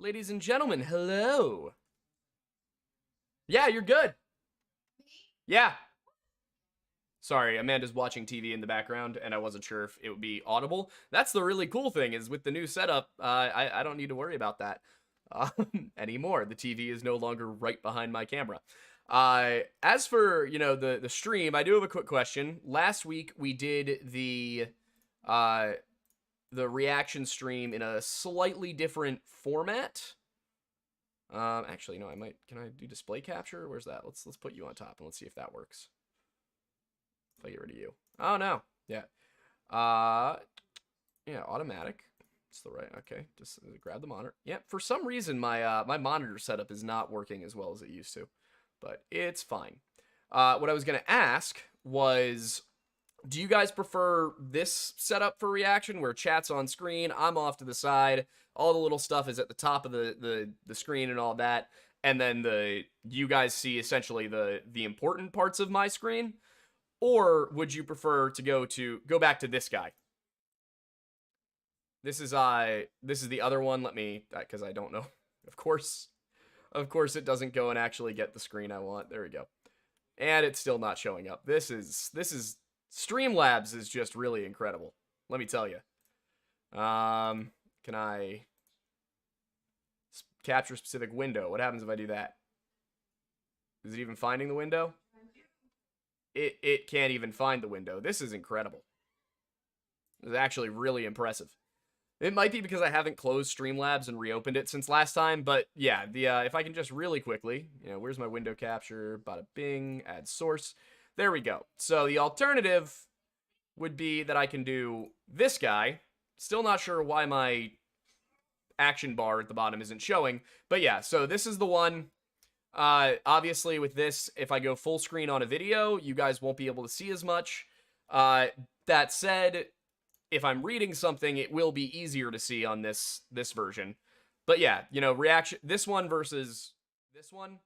Ladies and gentlemen, hello. Yeah, you're good. Yeah. Sorry, Amanda's watching TV in the background, and I wasn't sure if it would be audible. That's the really cool thing, is with the new setup, I don't need to worry about that anymore. The TV is no longer right behind my camera. As for, the stream, I do have a quick question. Last week, we did uh, the reaction stream in a slightly different format. Actually, no, can I do display capture? Where's that? Let's put you on top and let's see if that works. If I get rid of you. Oh, no. Yeah. Yeah, automatic. It's the right, okay. Just grab the monitor. Yeah, for some reason, my monitor setup is not working as well as it used to, but it's fine. What I was going to ask was, do you guys prefer this setup for reaction where chat's on screen, I'm off to the side, all the little stuff is at the top of the screen and all that, and then you guys see essentially the important parts of my screen? Or would you prefer to go back to this guy? This is the other one. Let me, because I don't know. Of course it doesn't go and actually get the screen I want. There we go. And it's still not showing up. This is Streamlabs is just really incredible. Let me tell you. Can I capture a specific window? What happens if I do that? Is it even finding the window? It can't even find the window. This is incredible. This is actually really impressive. It might be because I haven't closed Streamlabs and reopened it since last time, but yeah, if I can just really quickly, where's my window capture? Bada bing, add source. There we go. So the alternative would be that I can do this guy. Still not sure why my action bar at the bottom isn't showing, but yeah, so this is the one. Obviously with this, if I go full screen on a video, you guys won't be able to see as much. That said, if I'm reading something, it will be easier to see on this version. But yeah, reaction, this one versus this one.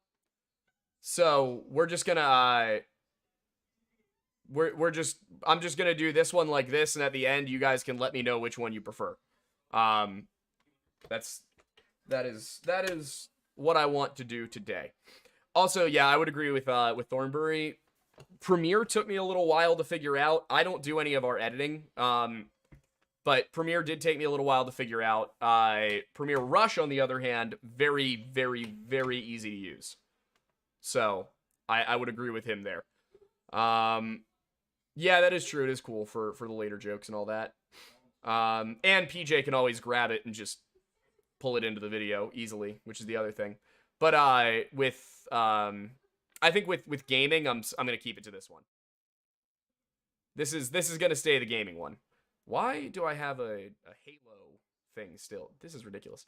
So we're just gonna, I'm just gonna do this one like this, and at the end, you guys can let me know which one you prefer. That is what I want to do today. Also, yeah, I would agree with Thornbury. Premiere took me a little while to figure out. I don't do any of our editing, but Premiere did take me a little while to figure out. Premiere Rush, on the other hand, very, very, very easy to use. So I would agree with him there. Yeah, that is true. It is cool for the later jokes and all that. And PJ can always grab it and just pull it into the video easily, which is the other thing. But I think with gaming, I'm gonna keep it to this one. This is gonna stay the gaming one. Why do I have a Halo thing still? This is ridiculous.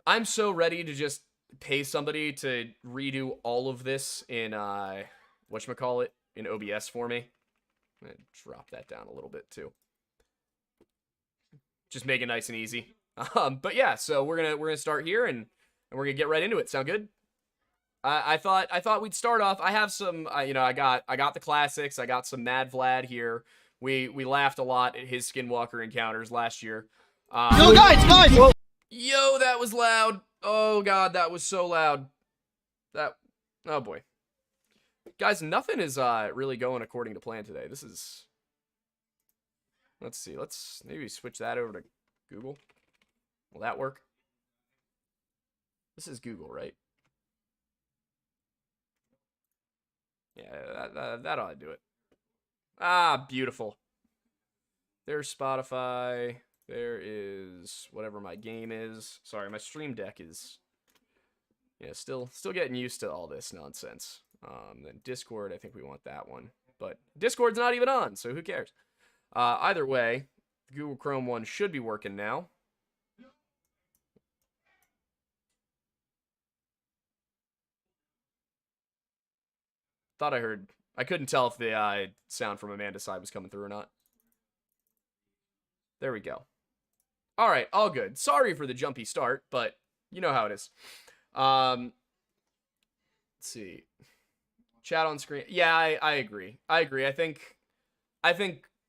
I'm so ready to just pay somebody to redo all of this in whatchamacallit, in OBS for me. I'm gonna drop that down a little bit too. Just make it nice and easy. But yeah, so we're gonna start here and we're gonna get right into it. Sound good? I thought we'd start off. I have some, I got the classics. I got some Mad Vlad here. We laughed a lot at his Skinwalker encounters last year. Yo, guys! Whoa. Yo, that was loud. Oh god, that was so loud. Oh boy, guys, nothing is really going according to plan today. This is. Let's see. Let's maybe switch that over to Google. Will that work? This is Google, right? Yeah, that ought to do it. Ah, beautiful. There's Spotify. There is whatever my game is. Sorry, my stream deck is, still getting used to all this nonsense. Then Discord, I think we want that one. But Discord's not even on, so who cares? Either way, the Google Chrome one should be working now. Thought I heard. I couldn't tell if the sound from Amanda's side was coming through or not. There we go. All right, all good. Sorry for the jumpy start, but you know how it is. Let's see. Chat on screen. Yeah, I agree. I agree. I think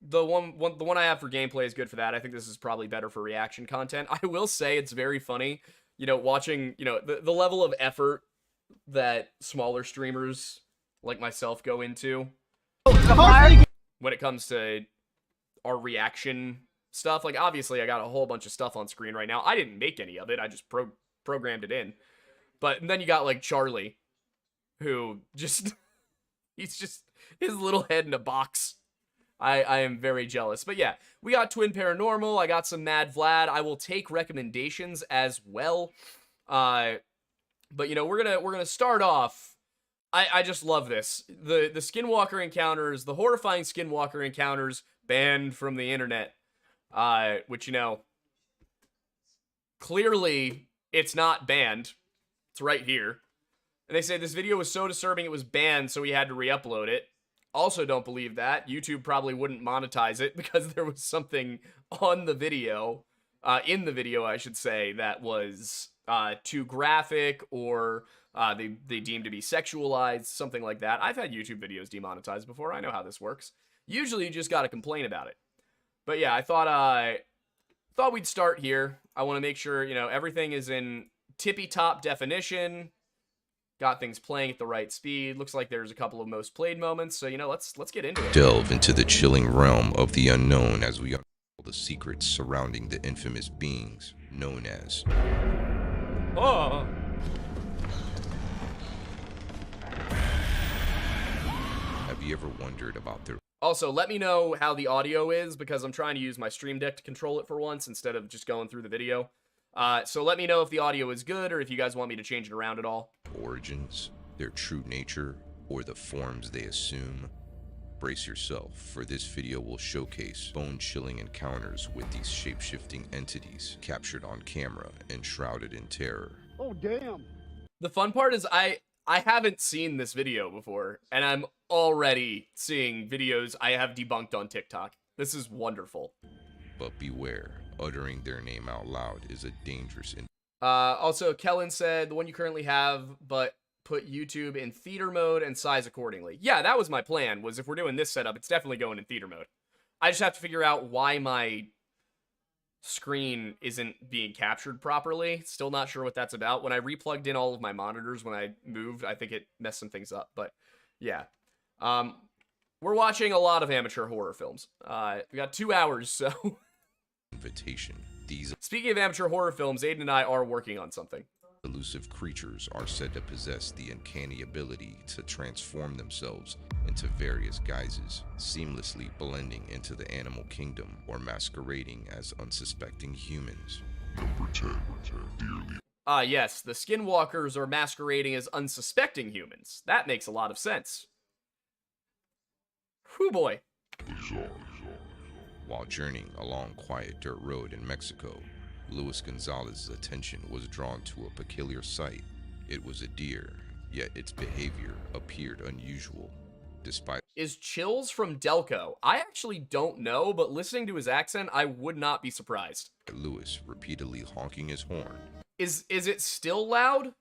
the one I have for gameplay is good for that. I think this is probably better for reaction content. I will say it's very funny, you know, watching, you know, the level of effort that smaller streamers like myself go into when it comes to our reaction stuff. Like, obviously, I got a whole bunch of stuff on screen right now. I didn't make any of it. I just programmed it in. But then you got, like, Charlie, who just... he's just... his little head in a box. I am very jealous. But yeah, we got Twin Paranormal. I got some Mad Vlad. I will take recommendations as well. But, you know, we're gonna start off... I just love this. The Skinwalker encounters, the horrifying Skinwalker encounters banned from the internet. Which, you know, clearly it's not banned. It's right here. And they say this video was so disturbing it was banned, so we had to re-upload it. Also don't believe that. YouTube probably wouldn't monetize it because there was something on the video, in the video, I should say, that was too graphic or they deemed to be sexualized, something like that. I've had YouTube videos demonetized before. I know how this works. Usually you just got to complain about it. But yeah, I thought we'd start here. I want to make sure, you know, everything is in tippy-top definition. Got things playing at the right speed. Looks like there's a couple of most played moments. So, you know, let's get into it. Delve into the chilling realm of the unknown as we unravel the secrets surrounding the infamous beings known as... Oh. Have you ever wondered about their... Also, let me know how the audio is because I'm trying to use my Stream Deck to control it for once instead of just going through the video. So let me know if the audio is good or if you guys want me to change it around at all. origins, their true nature, or the forms they assume? Brace yourself, for this video will showcase bone-chilling encounters with these shape-shifting entities captured on camera and shrouded in terror. Oh, damn. The fun part is I haven't seen this video before, and I'm already seeing videos I have debunked on TikTok. This is wonderful. But beware, uttering their name out loud is a dangerous... Also, Kellen said, the one you currently have, but put YouTube in theater mode and size accordingly. Yeah, that was my plan, was if we're doing this setup, it's definitely going in theater mode. I just have to figure out why my screen isn't being captured properly. Still not sure what that's about. When I replugged in all of my monitors when I moved, I think it messed some things up, but yeah. We're watching a lot of amateur horror films. We got 2 hours, so... Invitation. These Speaking of amateur horror films, Aiden and I are working on something. elusive creatures are said to possess the uncanny ability to transform themselves into various guises, seamlessly blending into the animal kingdom or masquerading as unsuspecting humans. Number 10. Yes, the Skinwalkers are masquerading as unsuspecting humans. That makes a lot of sense. Whew boy. While journeying along quiet dirt road in Mexico, Luis Gonzalez's attention was drawn to a peculiar sight. It was a deer, yet its behavior appeared unusual. Despite... Is Chills from Delco? I actually don't know, but listening to his accent, I would not be surprised. Luis repeatedly honking his horn. Is it still loud?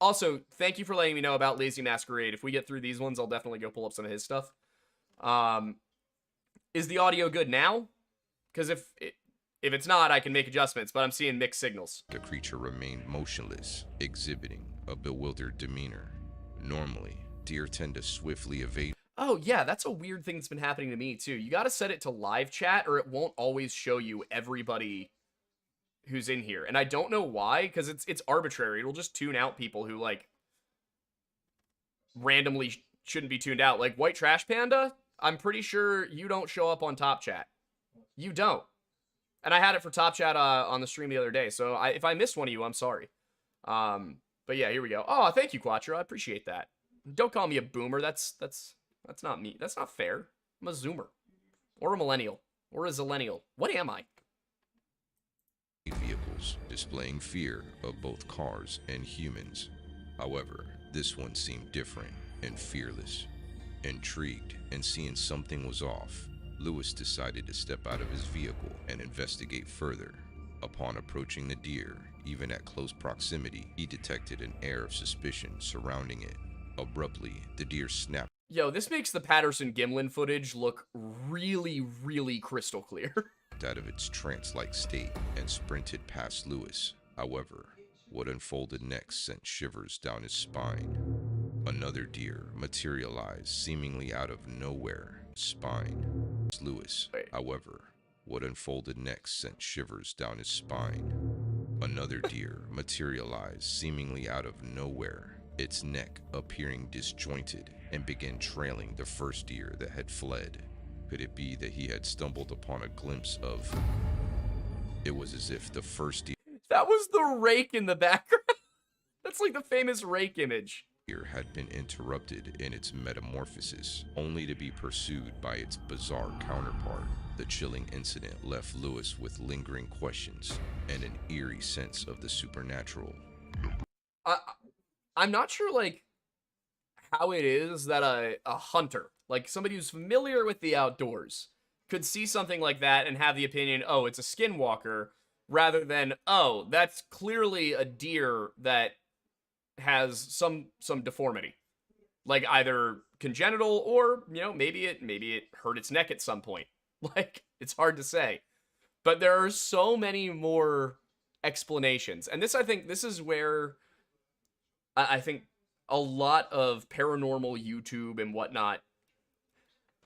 Also, thank you for letting me know about Lazy Masquerade. If we get through these ones, I'll definitely go pull up some of his stuff. Is the audio good now? Because if it's not, I can make adjustments, but I'm seeing mixed signals. The creature remained motionless, exhibiting a bewildered demeanor. Normally, deer tend to swiftly evade... Oh, yeah, that's a weird thing that's been happening to me, too. You gotta set it to live chat, or it won't always show you everybody who's in here. And I don't know why, because it's arbitrary. It'll just tune out people who, like, randomly shouldn't be tuned out. Like, White Trash Panda, I'm pretty sure you don't show up on Top Chat. You don't. And I had it for Top Chat on the stream the other day, so if I missed one of you, I'm sorry. But yeah, here we go. Oh, thank you, Quattro. I appreciate that. Don't call me a boomer. That's not me. That's not fair. I'm a zoomer. Or a millennial. Or a zillennial. What am I? Vehicles, displaying fear of both cars and humans. However, this one seemed different and fearless. Intrigued and seeing something was off, Luis decided to step out of his vehicle and investigate further. Upon approaching the deer, even at close proximity, he detected an air of suspicion surrounding it. Abruptly, the deer snapped. Yo, this makes the Patterson-Gimlin footage look really, really crystal clear. Out of its trance-like state and sprinted past Lewis. However, what unfolded next sent shivers down his spine. Another deer materialized seemingly out of nowhere. Spine. Lewis. Wait. However, what unfolded next sent shivers down his spine. Another deer materialized seemingly out of nowhere, its neck appearing disjointed, and began trailing the first deer that had fled. Could it be that he had stumbled upon a glimpse of... It was as if the first That was the rake in the background. That's like the famous rake image. deer had been interrupted in its metamorphosis, only to be pursued by its bizarre counterpart. The chilling incident left Lewis with lingering questions and an eerie sense of the supernatural. I'm not sure, like, how it is that a hunter, like somebody who's familiar with the outdoors, could see something like that and have the opinion, oh, it's a skinwalker, rather than, oh, that's clearly a deer that has some deformity, like either congenital or, you know, maybe it hurt its neck at some point. Like, it's hard to say, but there are so many more explanations, and I think this is where I think a lot of paranormal YouTube and whatnot,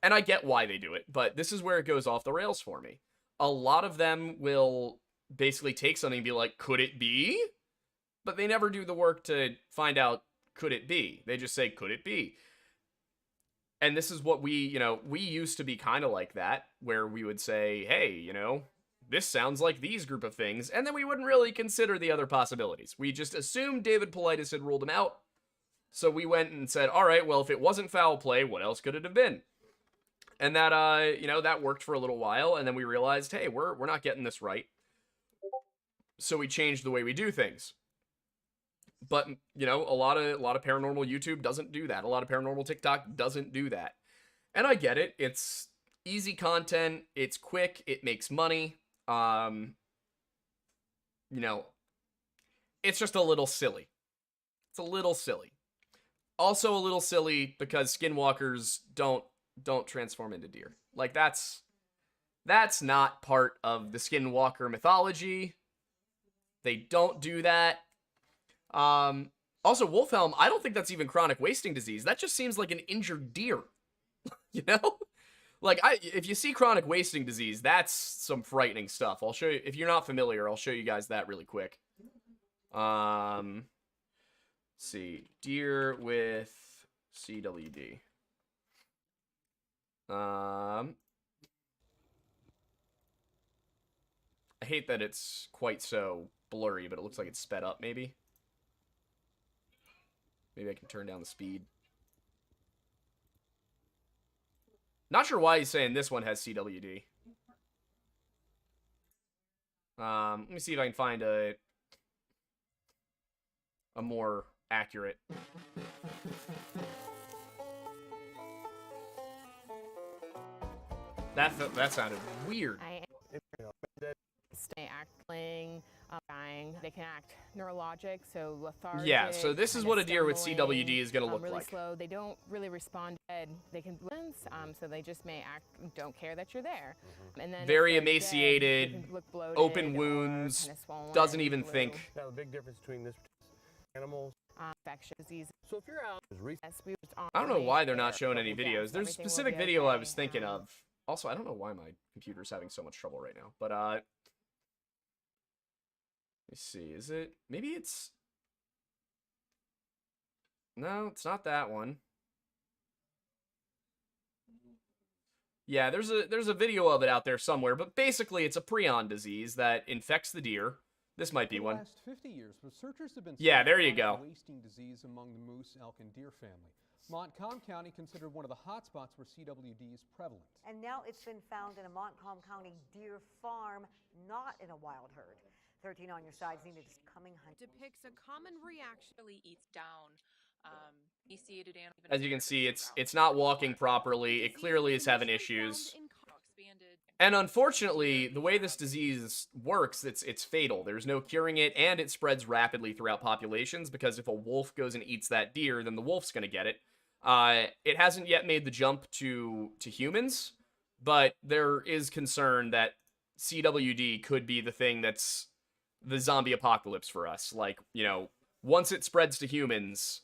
and I get why they do it, but this is where it goes off the rails for me. A lot of them will basically take something and be like, could it be? But they never do the work to find out, could it be? They just say, could it be? And this is what we used to be kind of like that, where we would say, hey, this sounds like these group of things, and then we wouldn't really consider the other possibilities. We just assumed David Paulides had ruled them out, so we went and said, all right, well, if it wasn't foul play, what else could it have been? And that, that worked for a little while, and then we realized, hey, we're not getting this right. So we changed the way we do things. But, a lot of paranormal YouTube doesn't do that. A lot of paranormal TikTok doesn't do that. And I get it. It's easy content. It's quick. It makes money. It's just a little silly. It's a little silly. Also a little silly because skinwalkers don't transform into deer. Like, that's not part of the skinwalker mythology. They don't do that. Also, Wolfhelm, I don't think that's even chronic wasting disease. That just seems like an injured deer. Like, if you see chronic wasting disease, that's some frightening stuff. I'll show you, if you're not familiar, I'll show you guys that really quick. Let's see, deer with CWD. I hate that it's quite so blurry, but it looks like it's sped up, maybe. Maybe I can turn down the speed. Not sure why he's saying this one has CWD. Let me see if I can find a more accurate. That sounded weird. Stay acting, dying. They can act neurologic, so lethargic. Yeah, so this is what a deer with CWD is going to look really like. Slow. They don't really respond. They can so they just may act, don't care that you're there. And then very emaciated, bloated, open wounds, kind of swollen, doesn't even think. Now the big difference between this animals. Infectious disease. So if you're out, I don't know why they're not showing any videos. There's a specific video I was thinking of. Also, I don't know why my computer's having so much trouble right now, but let me see, is it, maybe it's, no, it's not that one. Yeah, there's a video of it out there somewhere, but basically it's a prion disease that infects the deer. This might be one. Last 50 years, researchers have been yeah, there you go. Wasting disease among the moose, elk, and deer family. Montcalm County considered one of the hot spots where CWD is prevalent. And now it's been found in a Montcalm County deer farm, not in a wild herd. 13 on your sides needed coming hunt. Depicts a common reaction. Really eats down emaciated animals. As you can see, it's not walking properly. It clearly is having issues. And unfortunately, the way this disease works, it's fatal. There's no curing it, and it spreads rapidly throughout populations, because if a wolf goes and eats that deer, then the wolf's going to get it. It hasn't yet made the jump to humans, but there is concern that CWD could be the thing that's the zombie apocalypse for us. Like, you know, once it spreads to humans,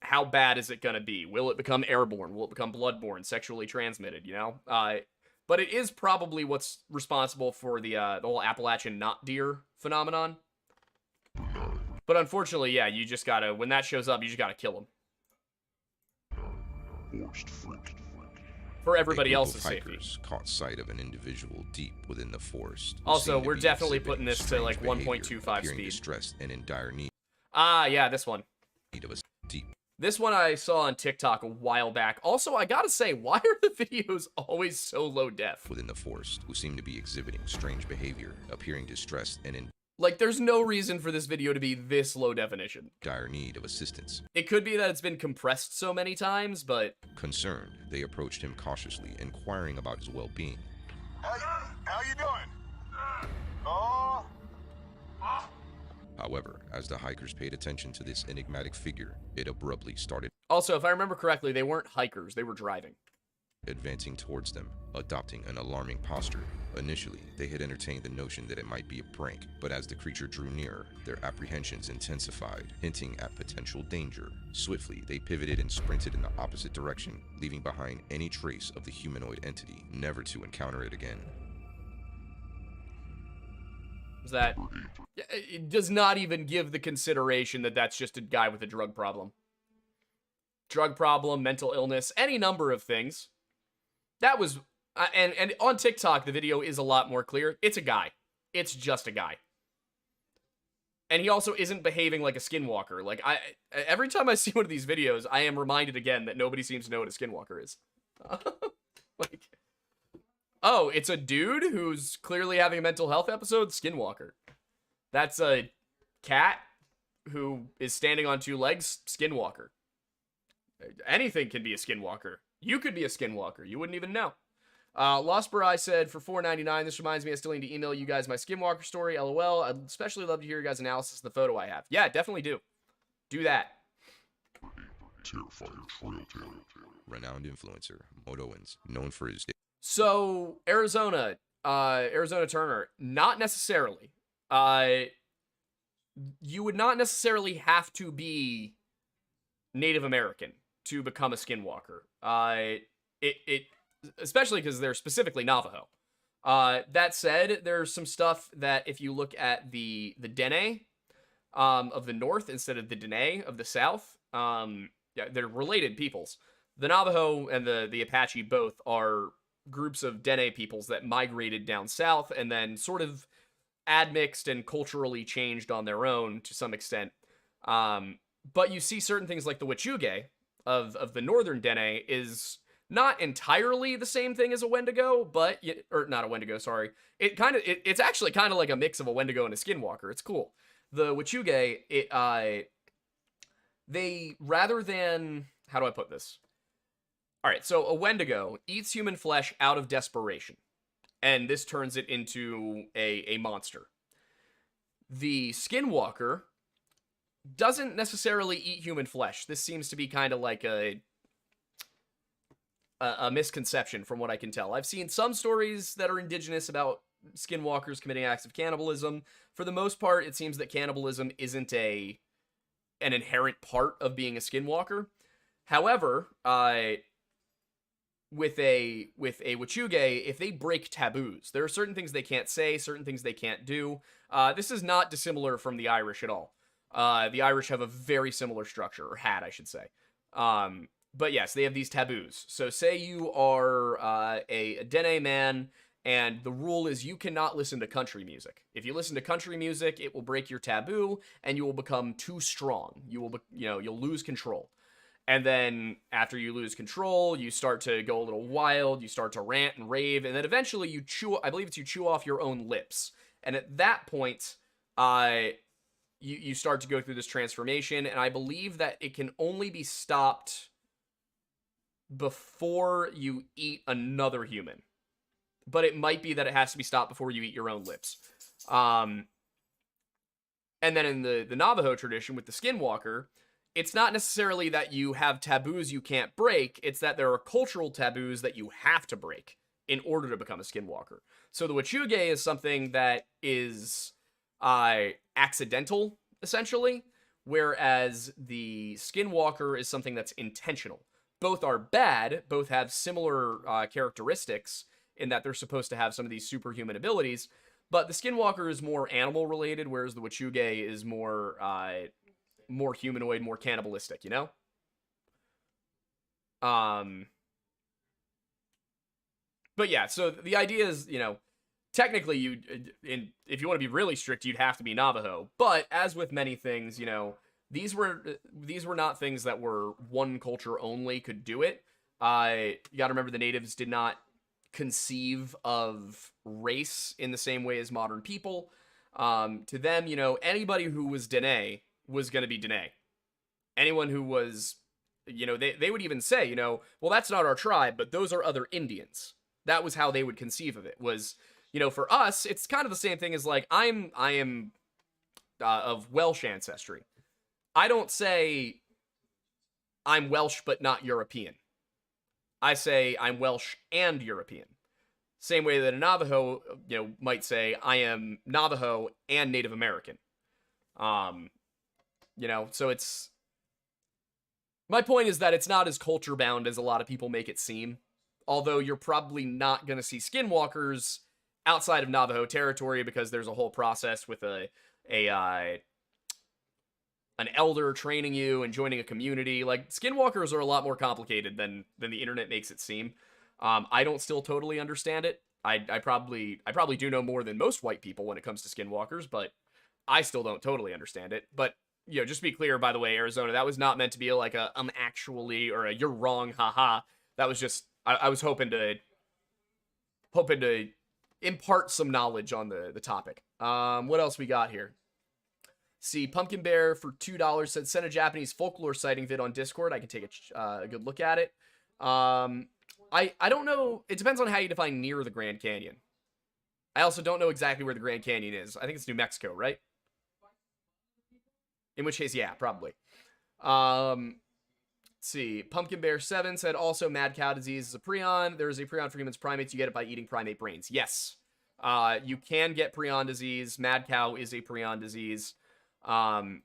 how bad is it going to be? Will it become airborne? Will it become bloodborne, sexually transmitted, you know? But it is probably what's responsible for the whole Appalachian knot deer phenomenon. But unfortunately, yeah, you just gotta, when that shows up, you just gotta kill him. For everybody else's safety. Hikers caught sight of an individual deep within the forest. Also, we're definitely putting this to like 1.25 speed. Distressed and in dire need. Ah, yeah, this one. Of a deep. This one I saw on TikTok a while back. Also, I gotta say, why are the videos always so low def? Within the forest, who seem to be exhibiting strange behavior, appearing distressed and in like, there's no reason for this video to be this low definition. Dire need of assistance. It could be that it's been compressed so many times, but... Concerned, they approached him cautiously, inquiring about his well-being. How you doing? Oh. However, as the hikers paid attention to this enigmatic figure, it abruptly started... Also, if I remember correctly, they weren't hikers, they were driving. Advancing towards them, adopting an alarming posture. Initially, they had entertained the notion that it might be a prank, but as the creature drew nearer, their apprehensions intensified, hinting at potential danger. Swiftly, they pivoted and sprinted in the opposite direction, leaving behind any trace of the humanoid entity, never to encounter it again. Is that... It does not even give the consideration that that's just a guy with a drug problem. Drug problem, mental illness, any number of things. That was... and on TikTok, the video is a lot more clear. It's a guy. It's just a guy. And he also isn't behaving like a skinwalker. Like, every time I see one of these videos, I am reminded again that nobody seems to know what a skinwalker is. Like, oh, it's a dude who's clearly having a mental health episode? Skinwalker. That's a cat who is standing on two legs? Skinwalker. Anything can be a skinwalker. You could be a skinwalker. You wouldn't even know. Lost Eye said, for $4.99, this reminds me I still need to email you guys my Skinwalker story, LOL. I'd especially love to hear your guys' analysis of the photo I have. Yeah, definitely do. Do that. Renowned influencer, Modoans, known for his... So, Arizona Turner, not necessarily. You would not necessarily have to be Native American to become a skinwalker. Especially because they're specifically Navajo. That said, there's some stuff that if you look at the Dene of the north instead of the Dene of the south, yeah, they're related peoples. The Navajo and the Apache both are groups of Dene peoples that migrated down south and then sort of admixed and culturally changed on their own to some extent. But you see certain things like the Wichuge of the northern Dene is not entirely the same thing as a Wendigo, but or not a Wendigo, sorry. It's actually kind of like a mix of a Wendigo and a Skinwalker. It's cool. The Wichuge, they rather than, how do I put this? All right, so a Wendigo eats human flesh out of desperation, and this turns it into a monster. The Skinwalker doesn't necessarily eat human flesh. This seems to be kind of like a misconception from what I can tell. I've seen some stories that are indigenous about skinwalkers committing acts of cannibalism. For the most part, it seems that cannibalism isn't an inherent part of being a skinwalker. However, with a Wichuge, if they break taboos, there are certain things they can't say, certain things they can't do. This is not dissimilar from the Irish at all. The Irish have a very similar structure, or had, I should say. But yes, they have these taboos. So say you are a Dene man, and the rule is you cannot listen to country music. If you listen to country music, it will break your taboo, and you will become too strong. You'll lose control. And then after you lose control, you start to go a little wild, you start to rant and rave, and then eventually you chew off your own lips. And at that point, you start to go through this transformation, and I believe that it can only be stopped before you eat another human. But it might be that it has to be stopped before you eat your own lips. And then in the Navajo tradition with the Skinwalker, it's not necessarily that you have taboos you can't break, it's that there are cultural taboos that you have to break in order to become a skinwalker. So the Wachuge is something that is accidental, essentially, whereas the skinwalker is something that's intentional. Both are bad, both have similar characteristics in that they're supposed to have some of these superhuman abilities, but the skinwalker is more animal related, whereas the Wachuge is more humanoid, more cannibalistic, you know? But yeah, so the idea is, you know, technically if you want to be really strict, you'd have to be Navajo. But as with many things, you know, these were not things that were one culture only could do it. You got to remember the natives did not conceive of race in the same way as modern people. To them, you know, anybody who was Dene was going to be Dene. Anyone who was, you know, they would even say, you know, well, that's not our tribe, but those are other Indians. That was how they would conceive of it. Was, you know, for us, it's kind of the same thing as like I am of Welsh ancestry. I don't say I'm Welsh but not European. I say I'm Welsh and European. Same way that a Navajo, you know, might say I am Navajo and Native American. You know, so it's, my point is that it's not as culture bound as a lot of people make it seem. Although you're probably not going to see skinwalkers outside of Navajo territory because there's a whole process with an elder training you and joining a community. Like, skinwalkers are a lot more complicated than the internet makes it seem. I don't still totally understand it. I probably do know more than most white people when it comes to skinwalkers, but I still don't totally understand it. But, you know, just to be clear, by the way, Arizona, that was not meant to be like a actually or a you're wrong, haha. That was just, I was hoping to impart some knowledge on the topic. What else we got here? See, Pumpkin Bear for $2 said, send a Japanese folklore sighting vid on Discord. I can take a good look at it. I don't know. It depends on how you define near the Grand Canyon. I also don't know exactly where the Grand Canyon is. I think it's New Mexico, right? In which case, yeah, probably. Let's see. Pumpkin Bear 7 said, also mad cow disease is a prion. There is a prion for humans primates. You get it by eating primate brains. Yes. You can get prion disease. Mad cow is a prion disease. Don't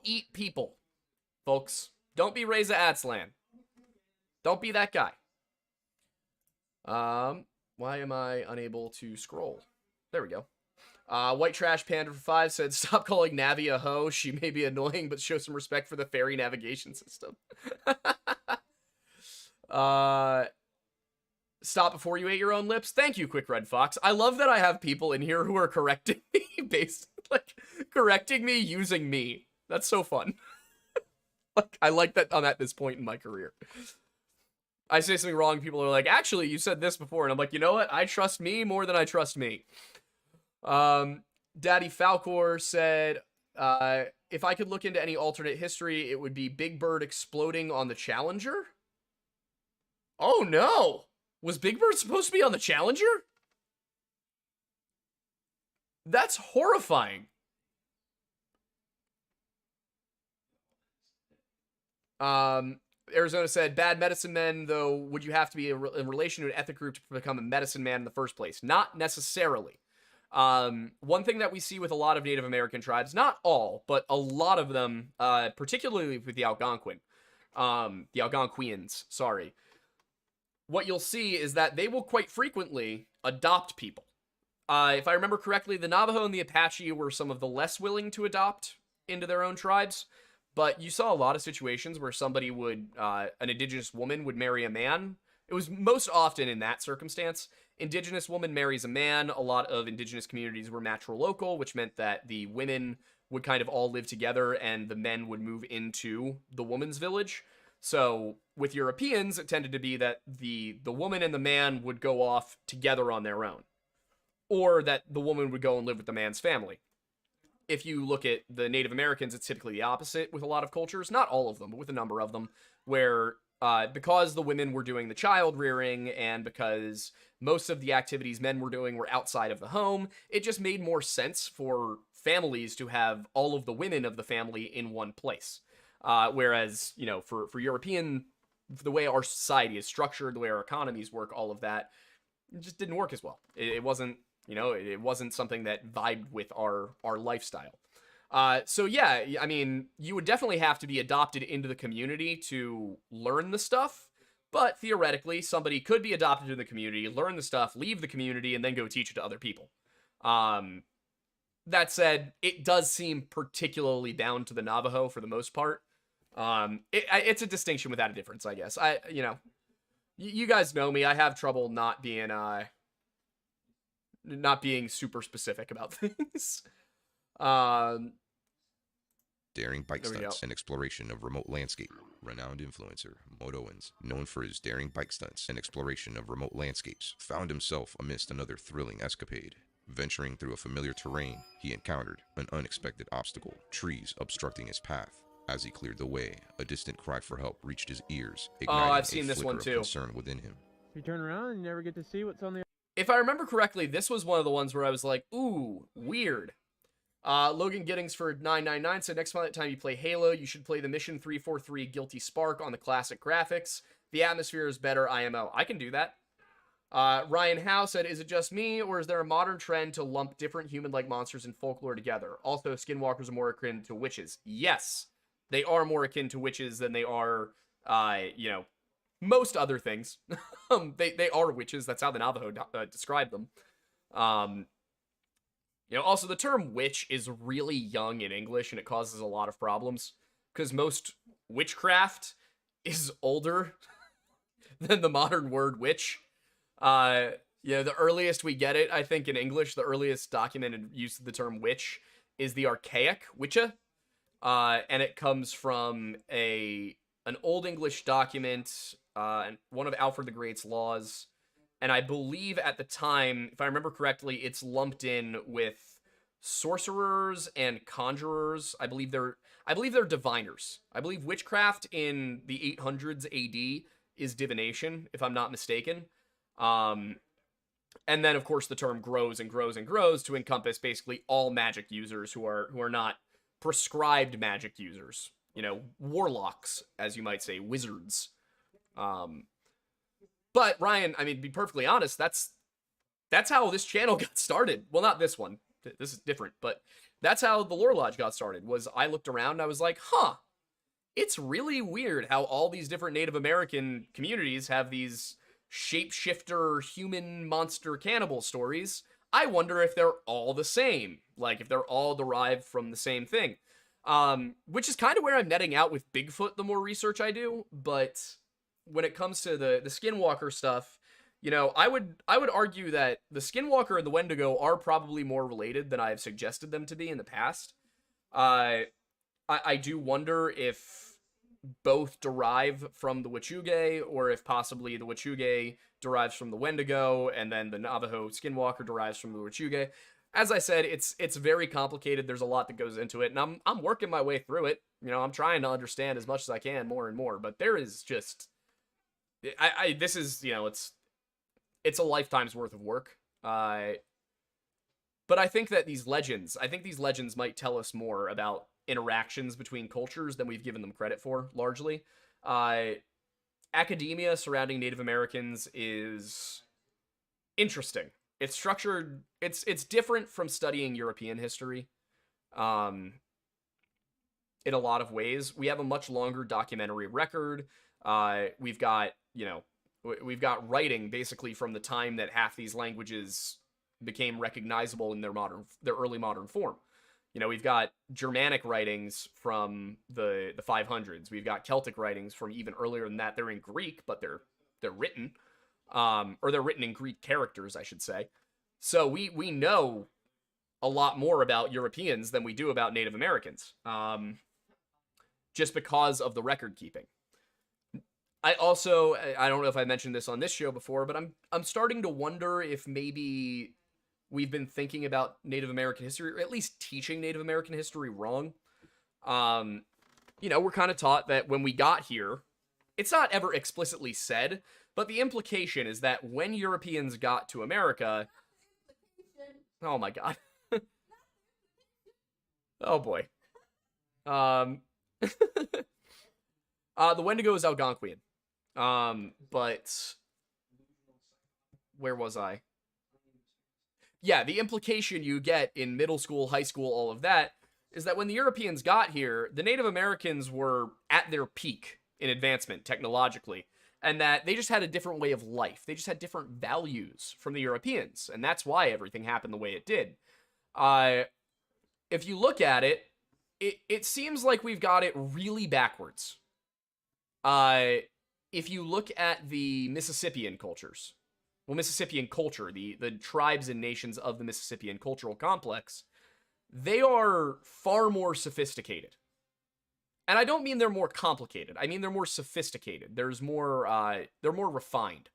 eat people, folks. Don't be Reza Atslan. Don't be that guy. Why am I unable to scroll? There we go. White Trash Panda for 5 said, stop calling Navi a hoe. She may be annoying, but show some respect for the fairy navigation system. Stop before you ate your own lips. Thank you, Quick Red Fox. I love that I have people in here who are correcting me correcting me using me. That's so fun. I like that I'm at this point in my career. I say something wrong, people are like, actually, you said this before. And I'm like, you know what? I trust me more than I trust me. Daddy Falcor said, if I could look into any alternate history, it would be Big Bird exploding on the Challenger. Oh no! Was Big Bird supposed to be on the Challenger? That's horrifying. Arizona said, bad medicine men, though, would you have to be in relation to an ethnic group to become a medicine man in the first place? Not necessarily. One thing that we see with a lot of Native American tribes, not all, but a lot of them, particularly with the Algonquians, sorry. What you'll see is that they will quite frequently adopt people. If I remember correctly, the Navajo and the Apache were some of the less willing to adopt into their own tribes. But you saw a lot of situations where somebody would, an indigenous woman would marry a man. It was most often in that circumstance. Indigenous woman marries a man. A lot of indigenous communities were matrilocal, which meant that the women would kind of all live together and the men would move into the woman's village. So with Europeans, it tended to be that the woman and the man would go off together on their own. Or that the woman would go and live with the man's family. If you look at the Native Americans, it's typically the opposite with a lot of cultures. Not all of them, but with a number of them, where because the women were doing the child rearing and because most of the activities men were doing were outside of the home, it just made more sense for families to have all of the women of the family in one place. Whereas, you know, for European, the way our society is structured, the way our economies work, all of that, it just didn't work as well. It wasn't, you know, it wasn't something that vibed with our lifestyle. So yeah, I mean, you would definitely have to be adopted into the community to learn the stuff, but theoretically, somebody could be adopted into the community, learn the stuff, leave the community, and then go teach it to other people. That said, it does seem particularly bound to the Navajo for the most part. It's a distinction without a difference, I guess. You know, you guys know me. I have trouble not being super specific about things. Daring bike There we stunts go. and exploration of remote landscape. Renowned influencer, Mode Owens, known for his daring bike stunts and exploration of remote landscapes, found himself amidst another thrilling escapade. Venturing through a familiar terrain, he encountered an unexpected obstacle, trees obstructing his path. As he cleared the way, a distant cry for help reached his ears, igniting I've seen a this flicker one of too. concern within him. If you turn around, you never get to see what's on the. If I remember correctly, this was one of the ones where I was like, ooh, weird. Logan Giddings for 999 said, next time you play Halo, you should play the Mission 343 Guilty Spark on the classic graphics. The atmosphere is better IMO. I can do that. Ryan Howe said, is it just me, or is there a modern trend to lump different human-like monsters and folklore together? Also, skinwalkers are more akin to witches. Yes, they are more akin to witches than they are, you know, most other things. They are witches. That's how the Navajo describe them. You know, also the term witch is really young in English, and it causes a lot of problems because most witchcraft is older than the modern word witch. You know, the earliest we get it, I think, in English, the earliest documented use of the term witch is the archaic witcha, and it comes from an Old English document, and one of Alfred the Great's laws. And I believe at the time, if I remember correctly, it's lumped in with sorcerers and conjurers. I believe they're diviners. I believe witchcraft in the 800s AD is divination, if I'm not mistaken. And then of course the term grows and grows and grows to encompass basically all magic users who are not prescribed magic users. You know, warlocks, as you might say, wizards. But Ryan, I mean, to be perfectly honest, that's how this channel got started. Well, not this one. This is different, but that's how the Lore Lodge got started. Was I looked around and I was like, huh, it's really weird how all these different Native American communities have these shapeshifter human monster cannibal stories. I wonder if they're all the same, like if they're all derived from the same thing. Which is kind of where I'm netting out with Bigfoot the more research I do, but when it comes to the Skinwalker stuff, you know, I would argue that the Skinwalker and the Wendigo are probably more related than I have suggested them to be in the past. I do wonder if both derive from the Wet'suwet'en, or if possibly the Wet'suwet'en derives from the Wendigo, and then the Navajo Skinwalker derives from the Wet'suwet'en. As I said, it's very complicated. There's a lot that goes into it, and I'm working my way through it. You know, I'm trying to understand as much as I can, more and more. But there is just, this is, you know, it's a lifetime's worth of work. But I think that these legends might tell us more about interactions between cultures than we've given them credit for, largely. Academia surrounding Native Americans is interesting. It's structured, it's different from studying European history. In a lot of ways. We have a much longer documentary record. We've got, you know, we've got writing basically from the time that half these languages became recognizable in their early modern form. You know, we've got Germanic writings from the 500s. We've got Celtic writings from even earlier than that. They're in Greek, but they're written, or they're written in Greek characters, I should say. So we know a lot more about Europeans than we do about Native Americans, just because of the record keeping. I don't know if I mentioned this on this show before, but I'm starting to wonder if maybe we've been thinking about Native American history, or at least teaching Native American history, wrong. You know, we're kind of taught that when we got here, it's not ever explicitly said, but the implication is that when Europeans got to America, oh my God. Oh boy. The Wendigo is Algonquian. But where was I? Yeah, the implication you get in middle school, high school, all of that, is that when the Europeans got here, the Native Americans were at their peak in advancement technologically, and that they just had a different way of life. They just had different values from the Europeans, and that's why everything happened the way it did. If you look at it, it seems like we've got it really backwards. If you look at the Mississippian cultures, well, Mississippian culture, the tribes and nations of the Mississippian cultural complex, they are far more sophisticated. And I don't mean they're more complicated. I mean they're more sophisticated. There's more, they're more refined.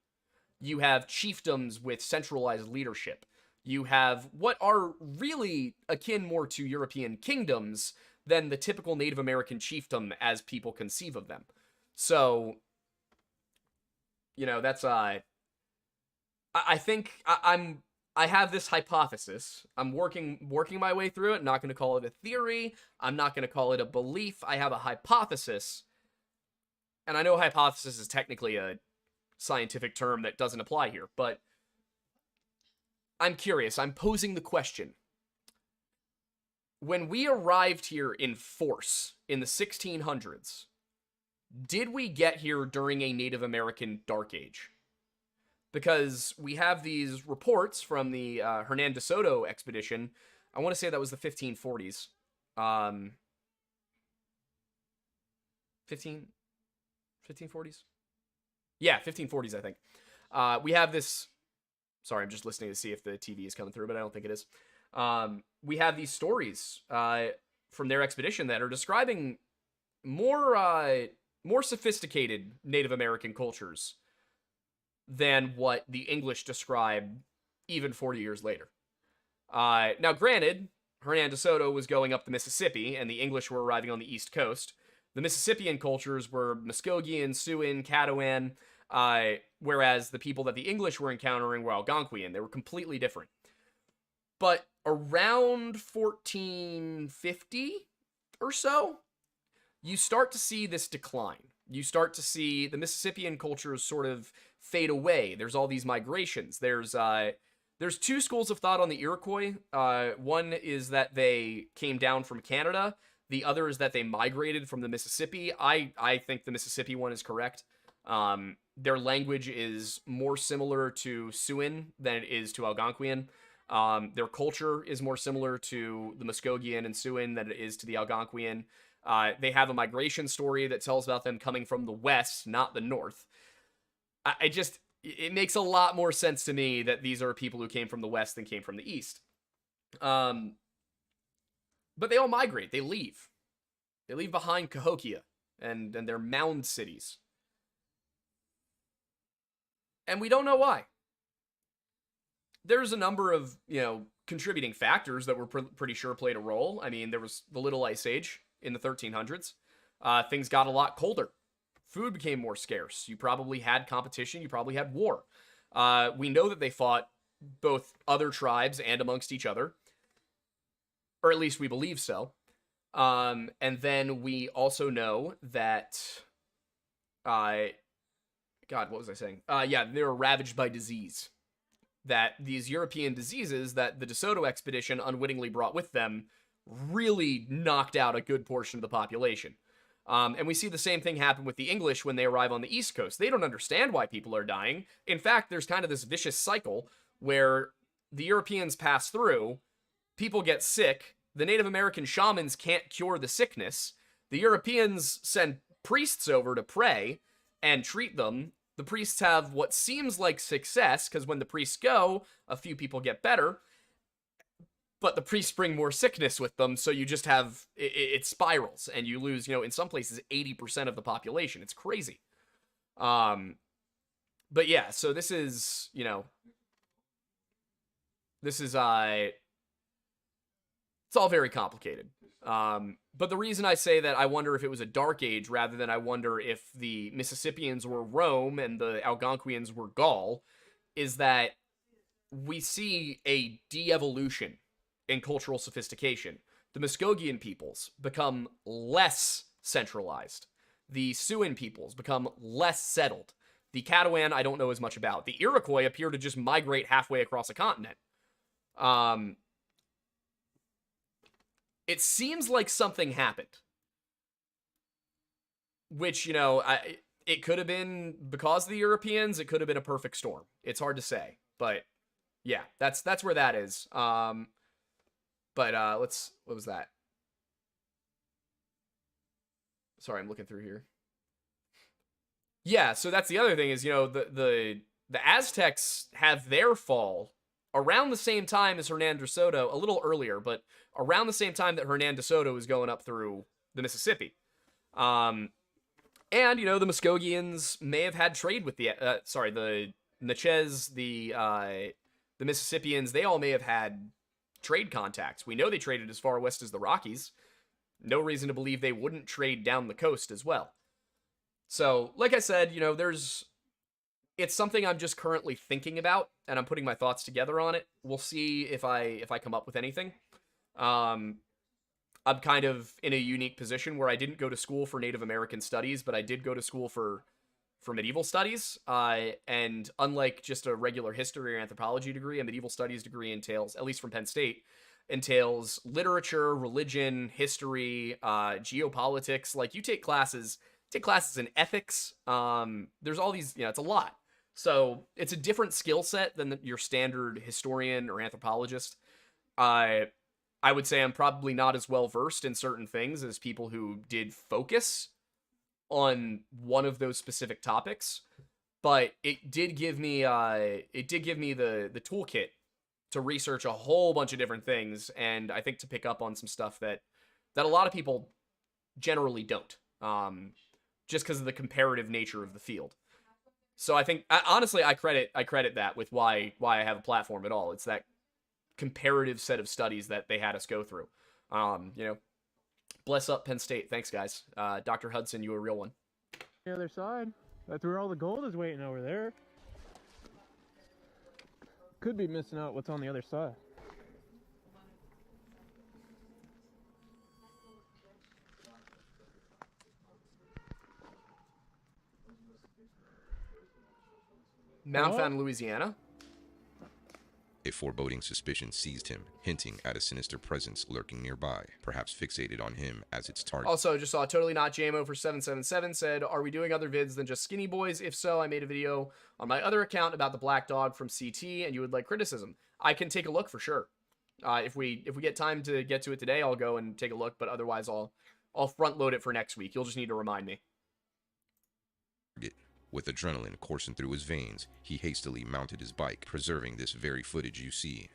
You have chiefdoms with centralized leadership. You have what are really akin more to European kingdoms than the typical Native American chiefdom as people conceive of them. So, you know, that's, I think I have this hypothesis. I'm working my way through it. I'm not going to call it a theory. I'm not going to call it a belief. I have a hypothesis. And I know hypothesis is technically a scientific term that doesn't apply here, but I'm curious. I'm posing the question. When we arrived here in force in the 1600s, did we get here during a Native American Dark Age? Because we have these reports from the Hernan de Soto expedition. I want to say that was the 1540s. 1540s? Yeah, 1540s, I think. We have this... Sorry, I'm just listening to see if the TV is coming through, but I don't think it is. We have these stories from their expedition that are describing more sophisticated Native American cultures than what the English describe even 40 years later. Now, granted, Hernan de Soto was going up the Mississippi, and the English were arriving on the East Coast. The Mississippian cultures were Muskogean, Siouan, Caddoan, whereas the people that the English were encountering were Algonquian. They were completely different. But around 1450 or so, you start to see this decline. You start to see the Mississippian cultures sort of fade away. There's all these migrations. There's two schools of thought on the Iroquois. One is that they came down from Canada. The other is that they migrated from the Mississippi. I think the Mississippi one is correct. Their language is more similar to Siouan than it is to Algonquian. Their culture is more similar to the Muskogean and Siouan than it is to the Algonquian. They have a migration story that tells about them coming from the west, not the north. It makes a lot more sense to me that these are people who came from the west than came from the east. But they all migrate. They leave. They leave behind Cahokia and their mound cities. And we don't know why. There's a number of, contributing factors that we're pretty sure played a role. I mean, there was the Little Ice Age in the 1300s. Things got a lot colder. Food became more scarce. You probably had competition. You probably had war. We know that they fought both other tribes and amongst each other. Or at least we believe so. And then we also know that... God, what was I saying? They were ravaged by disease. That these European diseases that the De Soto expedition unwittingly brought with them really knocked out a good portion of the population. And we see the same thing happen with the English when they arrive on the East Coast. They don't understand why people are dying. In fact, there's kind of this vicious cycle where the Europeans pass through, people get sick, the Native American shamans can't cure the sickness, the Europeans send priests over to pray and treat them. The priests have what seems like success, because when the priests go, a few people get better, but the priests bring more sickness with them, so you just have, it spirals, and you lose, in some places, 80% of the population. It's crazy. But yeah, so this is, it's all very complicated. But the reason I say that I wonder if it was a dark age rather than I wonder if the Mississippians were Rome and the Algonquians were Gaul is that we see a de-evolution in cultural sophistication. the Muskogean peoples become less centralized. The Siouan peoples become less settled. The Catalan, I don't know as much about. The Iroquois appear to just migrate halfway across a continent. It seems like something happened. Which, you know, it could have been because of the Europeans. It could have been a perfect storm. It's hard to say. But, yeah, that's where that is. What was that? Sorry, I'm looking through here. Yeah, so that's the other thing is, you know, the Aztecs have their fall around the same time as Hernan de Soto, a little earlier, but around the same time that Hernan de Soto was going up through the Mississippi. And, you know, the Muskogeans may have had trade with the Natchez, the Mississippians, they all may have had trade contacts. We know they traded as far west as the Rockies. No reason to believe they wouldn't trade down the coast as well. So, like I said, you know, it's something I'm just currently thinking about, and I'm putting my thoughts together on it. We'll see if I come up with anything. I'm kind of in a unique position where I didn't go to school for Native American studies, but I did go to school for medieval studies. And unlike just a regular history or anthropology degree, a medieval studies degree entails, at least from Penn State, entails literature, religion, history, geopolitics. Like, you take classes in ethics. There's all these, you know, it's a lot. So it's a different skill set than your standard historian or anthropologist. I would say I'm probably not as well versed in certain things as people who did focus on one of those specific topics, but it did give me the toolkit to research a whole bunch of different things, and I think to pick up on some stuff that a lot of people generally don't, just because of the comparative nature of the field. So I think, honestly, I credit that with why I have a platform at all. It's that comparative set of studies that they had us go through. You know, bless up Penn State. Thanks, guys. Dr. Hudson, you a real one. The other side. That's where all the gold is waiting over there. Could be missing out what's on the other side. Mount found in Louisiana. A foreboding suspicion seized him, hinting at a sinister presence lurking nearby, perhaps fixated on him as its target. Also, just saw Totally Not JMO for 777 said, are we doing other vids than just Skinny Boys? If so, I made a video on my other account about the black dog from CT, and you would like criticism. I can take a look for sure. If we get time to get to it today, I'll go and take a look, but otherwise I'll front load it for next week. You'll just need to remind me. With adrenaline coursing through his veins, he hastily mounted his bike, preserving this very footage you see.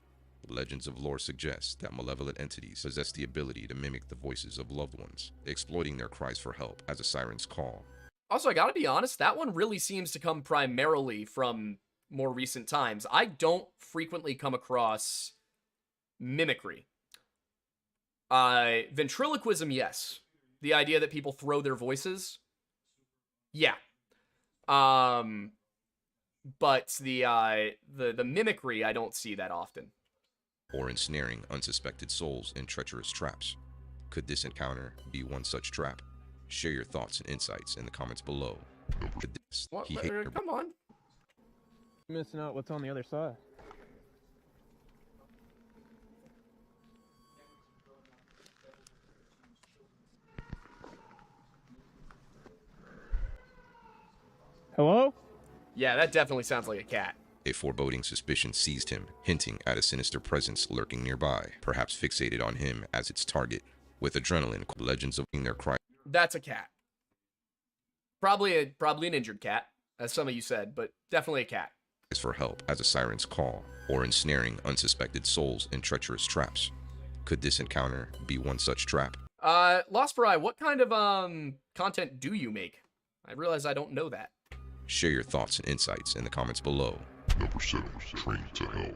Legends of lore suggest that malevolent entities possess the ability to mimic the voices of loved ones, exploiting their cries for help as a siren's call. Also, I gotta be honest, that one really seems to come primarily from more recent times. I don't frequently come across mimicry. Ventriloquism, yes. The idea that people throw their voices, yeah. But the mimicry, I don't see that often. Or ensnaring unsuspected souls in treacherous traps. Could this encounter be one such trap? Share your thoughts and insights in the comments below. Come on. Missing out what's on the other side. Hello? Yeah, that definitely sounds like a cat. A foreboding suspicion seized him, hinting at a sinister presence lurking nearby, perhaps fixated on him as its target. With adrenaline, legends of their cry. That's a cat. Probably an injured cat, as some of you said, but definitely a cat. For help as a siren's call, or ensnaring unsuspected souls in treacherous traps. Could this encounter be one such trap? Lost for Eye, what kind of content do you make? I realize I don't know that. Share your thoughts and insights in the comments below. Number 7, Train to Hell.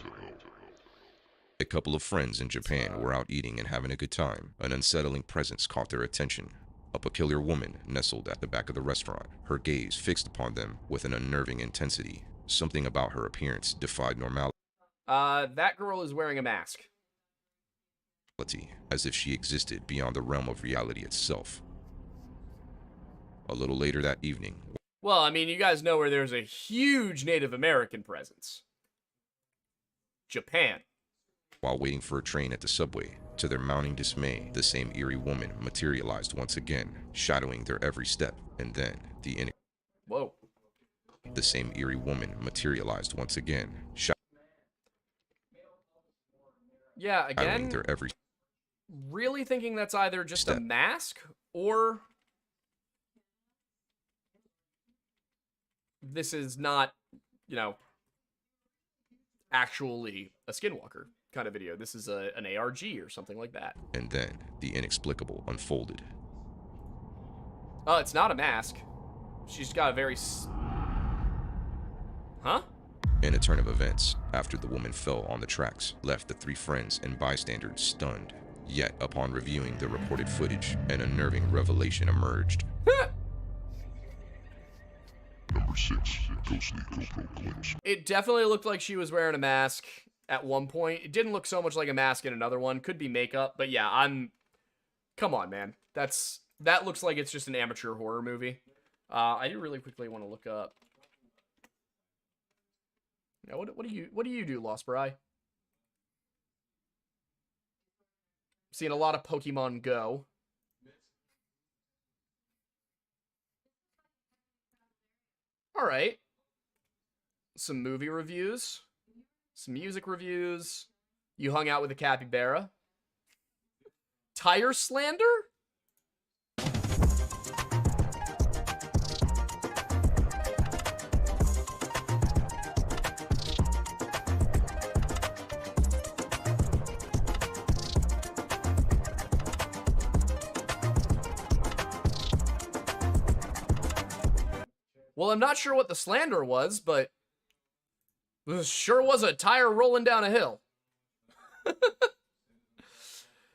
A couple of friends in Japan were out eating and having a good time. An unsettling presence caught their attention. A peculiar woman nestled at the back of the restaurant, her gaze fixed upon them with an unnerving intensity. Something about her appearance defied normality. That girl is wearing a mask. as if she existed beyond the realm of reality itself. A little later that evening, Well, I mean, you guys know where there's a huge Native American presence. Japan. while waiting for a train at the subway, to their mounting dismay, the same eerie woman materialized once again, shadowing their every step, and then Whoa. the same eerie woman materialized once again, Yeah, shadowing again, their every really thinking that's either just step. a mask or this is not, you know, actually a Skinwalker kind of video. This is an ARG or something like that. And then the inexplicable unfolded. Oh, it's not a mask. She's got a very... Huh? In a turn of events, after the woman fell on the tracks, left the three friends and bystanders stunned. Yet, upon reviewing the recorded footage, an unnerving revelation emerged. Number 6, ghostly GoPro glimpse. It definitely looked like she was wearing a mask at one point. It didn't look so much like a mask in another one. Could be makeup, but yeah, come on, man. That looks like it's just an amateur horror movie. I do really quickly want to look up. Yeah, what do you do, Lost Bri? Seeing a lot of Pokemon Go. All right. Some movie reviews. Some music reviews. You hung out with a capybara. Tire slander? Well, I'm not sure what the slander was, but this sure was a tire rolling down a hill.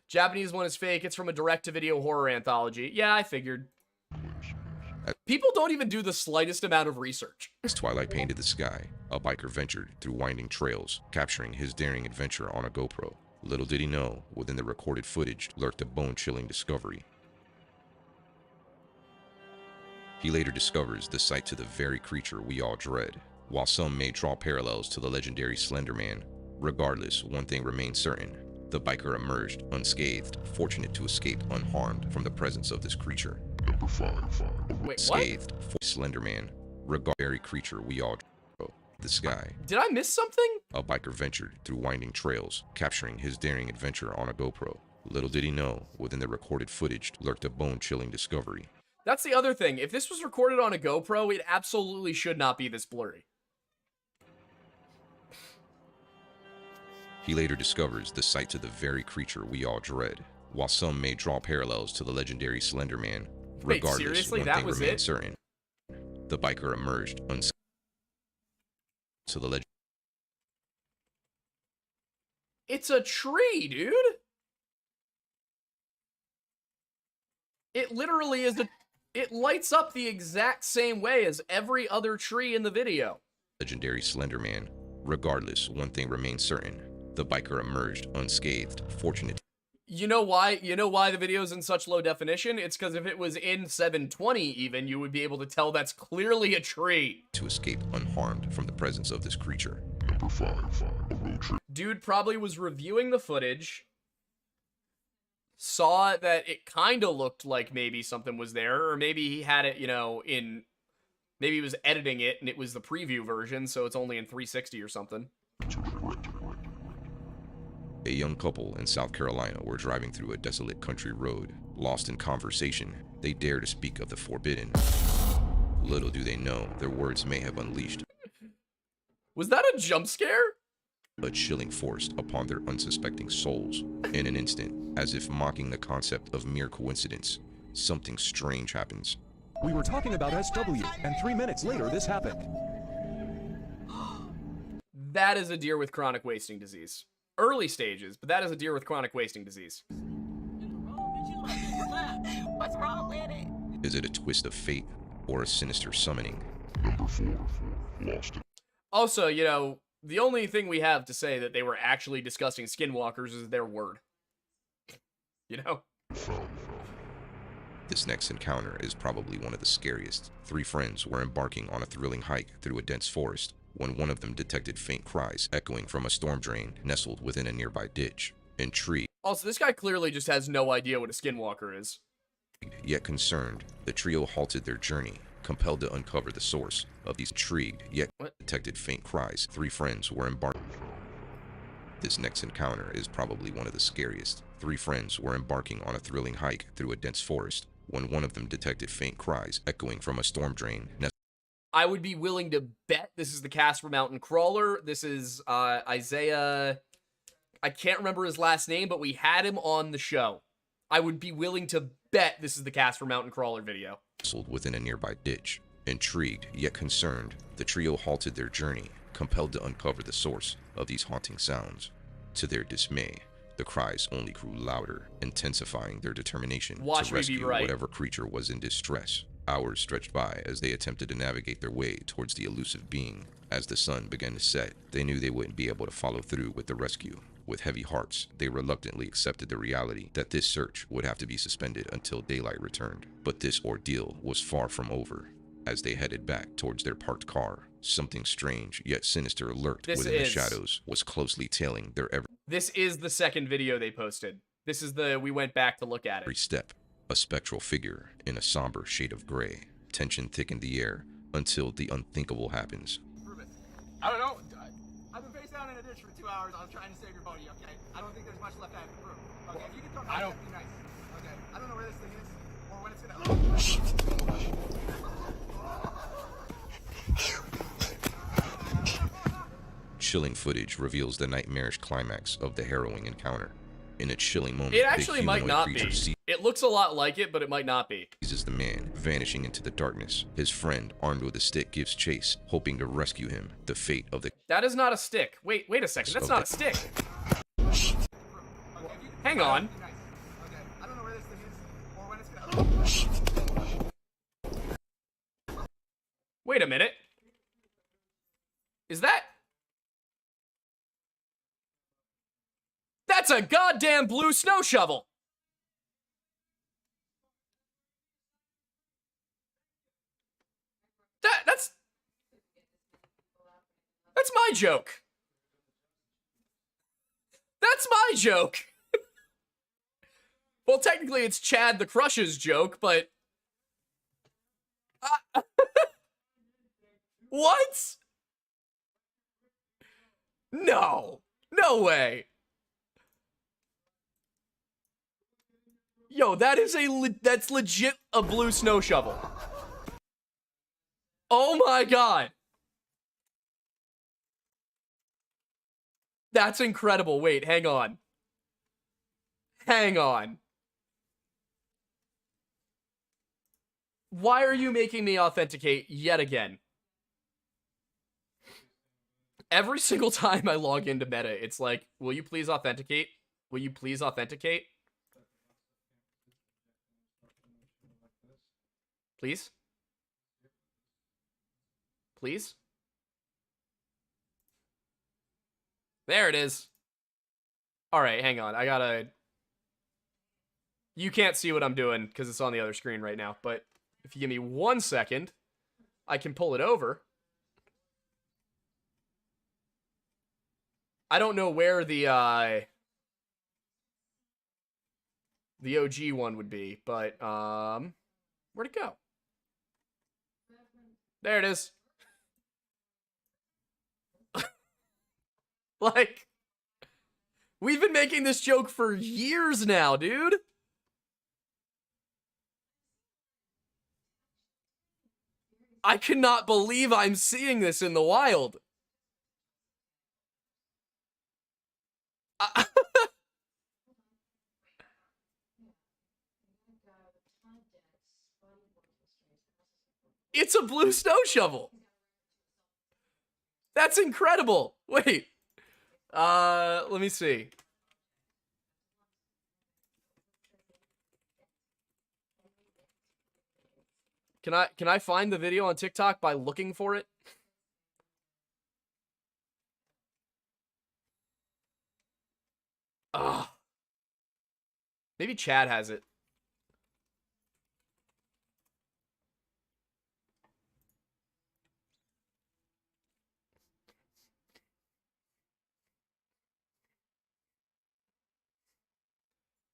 Japanese one is fake. It's from a direct-to-video horror anthology. Yeah, I figured. People don't even do the slightest amount of research. As twilight painted the sky, a biker ventured through winding trails, capturing his daring adventure on a GoPro. Little did he know, within the recorded footage lurked a bone-chilling discovery. He later discovers the site to the very creature we all dread. While some may draw parallels to the legendary Slender Man, regardless, one thing remains certain. The biker emerged unscathed, fortunate to escape unharmed from the presence of this creature. Number 5, Wait, Scathed, Slender Man, very creature we all dread. The sky. Did I miss something? A biker ventured through winding trails, capturing his daring adventure on a GoPro. Little did he know, within the recorded footage lurked a bone-chilling discovery. That's the other thing. If this was recorded on a GoPro, it absolutely should not be this blurry. He later discovers the site to the very creature we all dread. While some may draw parallels to the legendary Slender Man, Wait, regardless, seriously? one That thing was remains it? certain. The biker emerged unscathed to the legend. It's a tree, dude. It literally is it lights up the exact same way as every other tree in the video. Legendary Slender Man. Regardless, one thing remains certain. The biker emerged unscathed, fortunate. You know why? You know why the video's in such low definition? It's because if it was in 720 even, you would be able to tell that's clearly a tree. To escape unharmed from the presence of this creature. Number 5, a road trip. Dude probably was reviewing the footage, saw that it kind of looked like maybe something was there, or maybe he had it, you know, maybe he was editing it and it was the preview version, so it's only in 360 or something. A young couple in South Carolina were driving through a desolate country road. Lost in conversation, they dare to speak of the forbidden. Little do they know, their words may have unleashed Was that a jump scare? a chilling force upon their unsuspecting souls. In an instant, as if mocking the concept of mere coincidence, something strange happens. We were talking about SW, and 3 minutes later, this happened. That is a deer with chronic wasting disease. Early stages, but that is a deer with chronic wasting disease. What's wrong with it? Is it a twist of fate or a sinister summoning? Number 4, lost it. Also, you know, the only thing we have to say that they were actually discussing skinwalkers is their word. you know? This next encounter is probably one of the scariest. Three friends were embarking on a thrilling hike through a dense forest when one of them detected faint cries echoing from a storm drain nestled within a nearby ditch. Intrigued, Also, this guy clearly just has no idea what a skinwalker is. yet concerned, the trio halted their journey, compelled to uncover the source of these intrigued yet detected faint cries. Three friends were embarking. This next encounter is probably one of the scariest. Three friends were embarking on a thrilling hike through a dense forest when one of them detected faint cries echoing from a storm drain. I would be willing to bet this is the Casper Mountain Crawler. This is Isaiah. I can't remember his last name, but we had him on the show. I would be willing to bet this is the Casper Mountain Crawler video. Nestled within a nearby ditch. Intrigued yet concerned, the trio halted their journey, compelled to uncover the source of these haunting sounds. To their dismay, the cries only grew louder, intensifying their determination to rescue whatever creature was in distress. Hours stretched by as they attempted to navigate their way towards the elusive being. As the sun began to set, they knew they wouldn't be able to follow through with the rescue. With heavy hearts, they reluctantly accepted the reality that this search would have to be suspended until daylight returned. But this ordeal was far from over. As they headed back towards their parked car, something strange yet sinister lurked within the shadows, was closely tailing their every This is the second video they posted. This is the, we went back to look at it. step. A spectral figure in a somber shade of gray. Tension thickened the air until the unthinkable happens. I don't know. I've been face down in a ditch for 2 hours. I was trying to save your buddy, okay? I don't think there's much left out of the room. Okay, if you can throw that'd be nice. Okay, I don't know where this thing is or when it's gonna. Chilling footage reveals the nightmarish climax of the harrowing encounter. In a chilling moment, It actually the might not creature be. It looks a lot like it, but it might not be. Seizes the man, vanishing into the darkness. His friend, armed with a stick, gives chase, hoping to rescue him. The fate of the... That is not a stick. Wait a second. That's not a stick. Hang on. Wait a minute. Is that... That's a goddamn blue snow shovel! That's my joke. That's my joke. Well, technically it's Chad the Crush's joke, but... What? No. No way. Yo, that is that's legit a blue snow shovel. Oh my god. That's incredible. Wait, hang on. Hang on. Why are you making me authenticate yet again? Every single time I log into Meta, it's like, will you please authenticate? Will you please authenticate? Please? Please? There it is. Alright, hang on. I gotta... You can't see what I'm doing because it's on the other screen right now, but if you give me 1 second, I can pull it over. I don't know where the OG one would be, but, where'd it go? There it is. Like, we've been making this joke for years now, dude. I cannot believe I'm seeing this in the wild. It's a blue snow shovel. That's incredible. Wait. Let me see. Can I find the video on TikTok by looking for it? Ugh. Maybe Chad has it.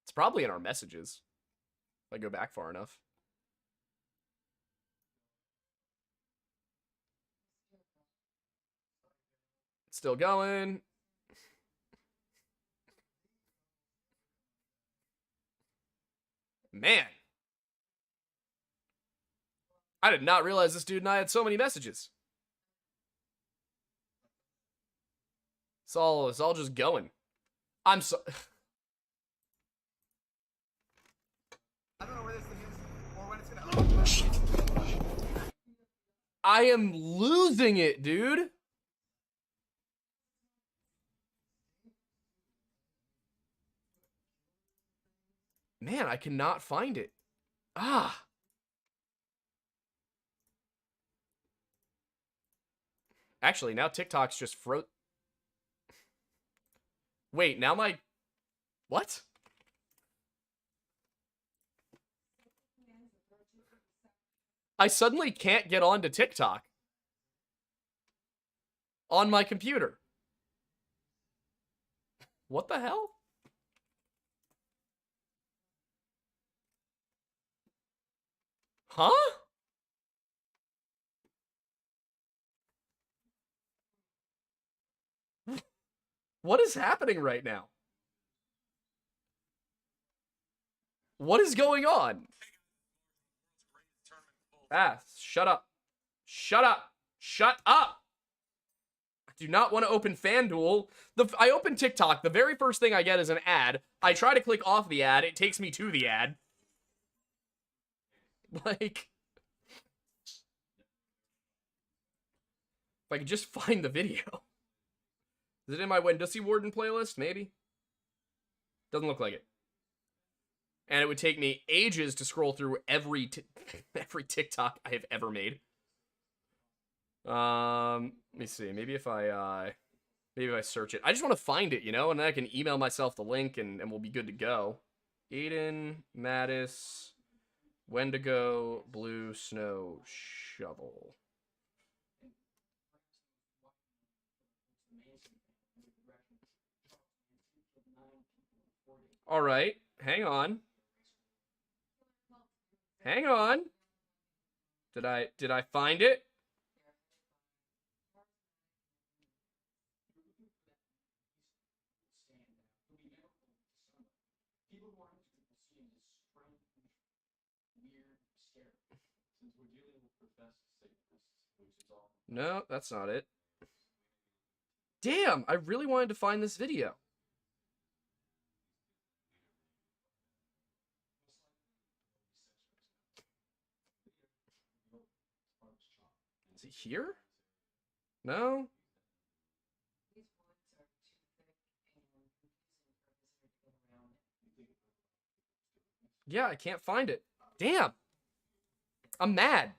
It's probably in our messages. If I go back far enough. Still going. Man. I did not realize this dude and I had so many messages. It's all just going. I'm so... I don't know where this thing is or when it's gonna... I am losing it, dude. Man, I cannot find it. Ah. Actually, now TikTok's just Wait, now my... What? I suddenly can't get onto TikTok on my computer. What the hell? Huh? What is happening right now? What is going on? Ah, shut up. Shut up. Shut up. I do not want to open FanDuel. I open TikTok. The very first thing I get is an ad. I try to click off the ad. It takes me to the ad. Like, if I could just find the video. Is it in my Wendussy Warden playlist? Maybe. Doesn't look like it. And it would take me ages to scroll through every TikTok I have ever made. Let me see. Maybe if I search it. I just want to find it, you know, and then I can email myself the link and we'll be good to go. Aiden, Mattis, Wendigo, Blue Snow Shovel. All right, hang on. Hang on. Did I find it? No, that's not it. Damn, I really wanted to find this video. Is it here? No? Yeah, I can't find it. Damn. I'm mad.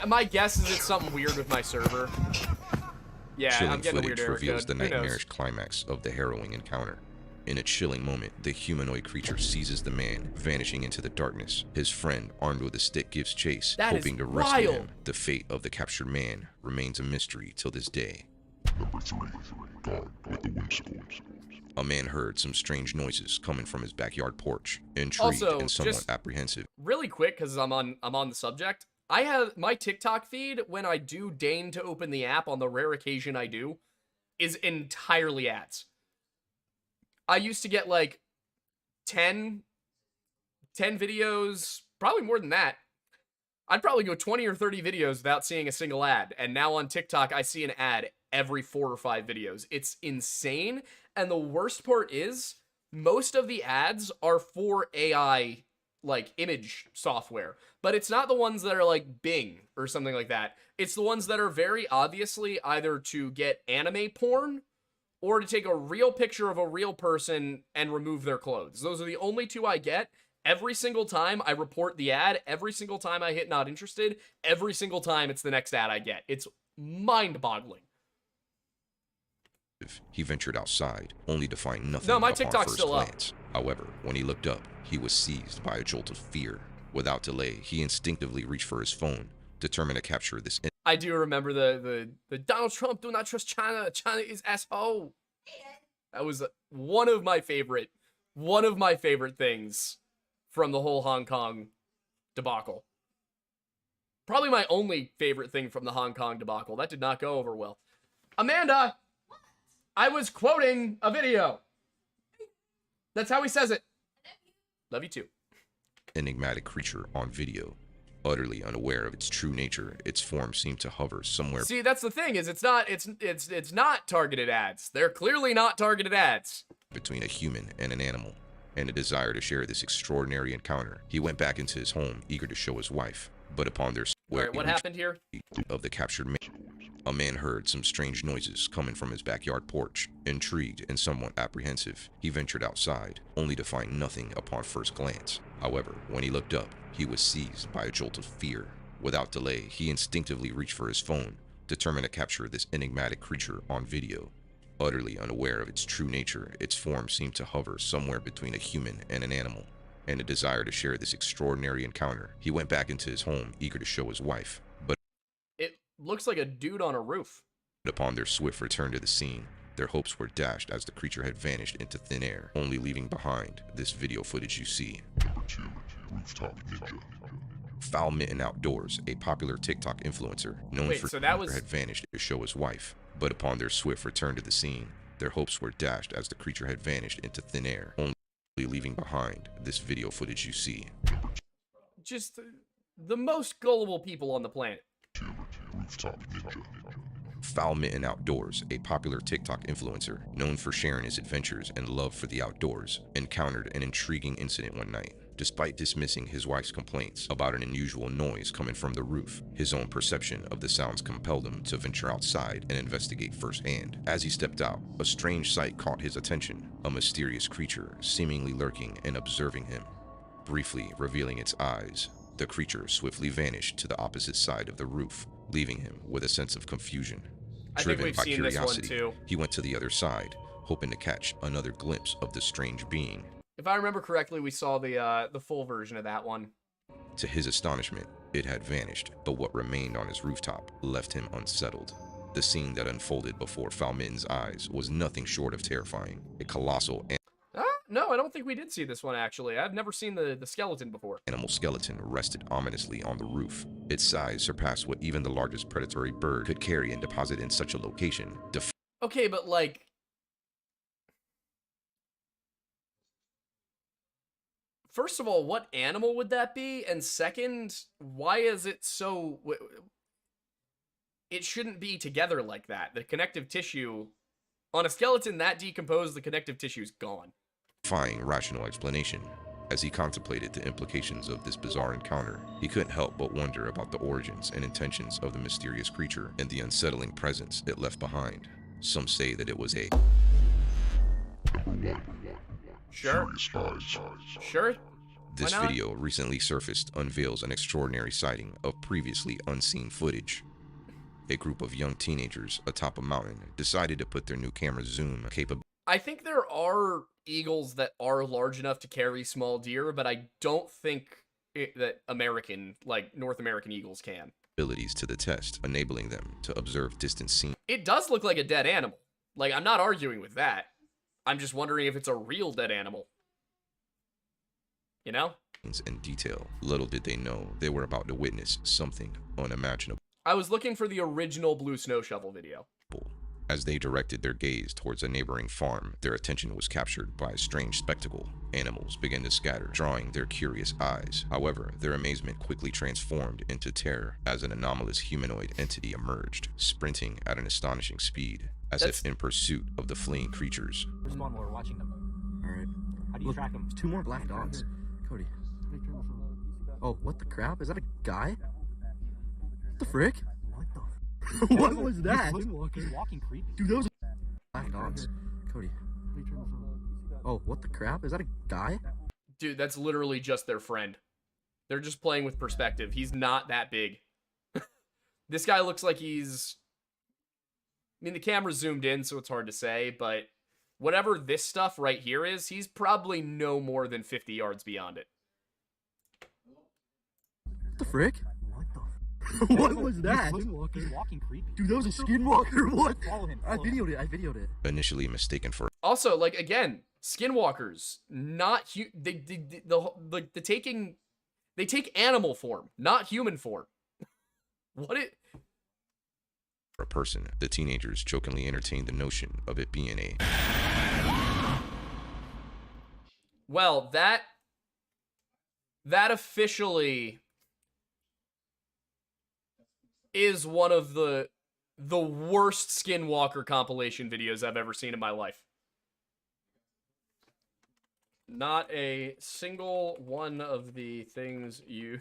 My guess is it's something weird with my server. Yeah, Chilling I'm getting a weird footage error reveals code. the Who knows? nightmarish climax of the harrowing encounter. In a chilling moment, the humanoid creature seizes the man, vanishing into the darkness. His friend, armed with a stick, gives chase, That hoping is to rescue wild. him. The fate of the captured man remains a mystery till this day. Number 3, Gone with the Whimsicals. A man heard some strange noises coming from his backyard porch. Intrigued Also, and somewhat just apprehensive, really quick, because I'm on the subject. I have my TikTok feed, when I do deign to open the app on the rare occasion I do, is entirely ads. I used to get like 10 videos, probably more than that. I'd probably go 20 or 30 videos without seeing a single ad. And now on TikTok, I see an ad every 4 or 5 videos. It's insane. And the worst part is, most of the ads are for AI, like, image software. But it's not the ones that are like Bing or something like that. It's the ones that are very obviously either to get anime porn or to take a real picture of a real person and remove their clothes. Those are the only 2 I get. Every single time I report the ad, every single time I hit not interested, every single time it's the next ad I get. It's mind-boggling. He ventured outside, only to find nothing No, my upon TikTok's first still up. glance. However, when he looked up, he was seized by a jolt of fear. Without delay, he instinctively reached for his phone, determined to capture this. I do remember the Donald Trump, do not trust China. China is asshole. That was one of my favorite things from the whole Hong Kong debacle. Probably my only favorite thing from the Hong Kong debacle. That did not go over well. Amanda, I was quoting a video. That's how he says it. Love you too. Enigmatic creature on video. Utterly unaware of its true nature, its form seemed to hover somewhere. See, that's the thing, is it's not targeted ads. They're clearly not targeted ads. Between a human and an animal, and a desire to share this extraordinary encounter. He went back into his home, eager to show his wife, but upon their Alright, what happened here? Of the captured man, a man heard some strange noises coming from his backyard porch. Intrigued and somewhat apprehensive, he ventured outside, only to find nothing upon first glance. However, when he looked up, he was seized by a jolt of fear. Without delay, he instinctively reached for his phone, determined to capture this enigmatic creature on video. Utterly unaware of its true nature, its form seemed to hover somewhere between a human and an animal, and a desire to share this extraordinary encounter. He went back into his home, eager to show his wife, but it looks like a dude on a roof. Upon their swift return to the scene, their hopes were dashed as the creature had vanished into thin air, only leaving behind this video footage you see. Rooftop Ninja. Foul Mitten Outdoors, a popular TikTok influencer known for so that was... had vanished to show his wife, but upon their swift return to the scene, their hopes were dashed as the creature had vanished into thin air, only leaving behind this video footage you see. Just the most gullible people on the planet. Rooftop Ninja. Foul Mitten Outdoors, a popular TikTok influencer known for sharing his adventures and love for the outdoors, encountered an intriguing incident one night. Despite dismissing his wife's complaints about an unusual noise coming from the roof, his own perception of the sounds compelled him to venture outside and investigate firsthand. As he stepped out, a strange sight caught his attention, a mysterious creature seemingly lurking and observing him. Briefly revealing its eyes, the creature swiftly vanished to the opposite side of the roof, leaving him with a sense of confusion. Driven by curiosity, he went to the other side, hoping to catch another glimpse of the strange being. If I remember correctly, we saw the full version of that one. To his astonishment, it had vanished, but what remained on his rooftop left him unsettled. The scene that unfolded before Foul Mitten's eyes was nothing short of terrifying. A colossal no, I don't think we did see this one, actually. I've never seen the skeleton before. Animal skeleton rested ominously on the roof. Its size surpassed what even the largest predatory bird could carry and deposit in such a location. Okay, but like... First of all, what animal would that be? And second, why is it so... It shouldn't be together like that. The connective tissue... On a skeleton that decomposed, the connective tissue's gone. Defying rational explanation. As he contemplated the implications of this bizarre encounter, he couldn't help but wonder about the origins and intentions of the mysterious creature and the unsettling presence it left behind. Some say that it was a... Sure. Sure. This video recently surfaced unveils an extraordinary sighting of previously unseen footage. A group of young teenagers atop a mountain decided to put their new camera zoom capability. I think there are eagles that are large enough to carry small deer, but I don't think that North American eagles can. Abilities to the test, enabling them to observe distant scenes. It does look like a dead animal. Like, I'm not arguing with that. I'm just wondering if it's a real dead animal. You know? In detail. Little did they know they were about to witness something unimaginable. I was looking for the original Blue Snow Shovel video. As they directed their gaze towards a neighboring farm, their attention was captured by a strange spectacle. Animals began to scatter, drawing their curious eyes. However, their amazement quickly transformed into terror as an anomalous humanoid entity emerged, sprinting at an astonishing speed, as if in pursuit of the fleeing creatures. Respond while we're watching them. Alright. How do you track them? 2 more black dogs. Cody. Oh, what the crap? Is that a guy? What the frick? What the what was that? He's walking creepy. Dude, those black dogs. Cody. Oh, what the crap? Is that a guy? Dude, that's literally just their friend. They're just playing with perspective. He's not that big. This guy looks like he's mean, the camera's zoomed in, so it's hard to say, but whatever this stuff right here is, he's probably no more than 50 yards beyond it. What the frick? What was that? He's walking creepy. Dude, that was a skinwalker. What? Follow him. I videoed it. Initially mistaken for Also, like, again, skinwalkers, not they take animal form, not human form. What it? a person. The teenagers jokingly entertained the notion of it being a. Well, that officially is one of the worst Skinwalker compilation videos I've ever seen in my life. Not a single one of the things you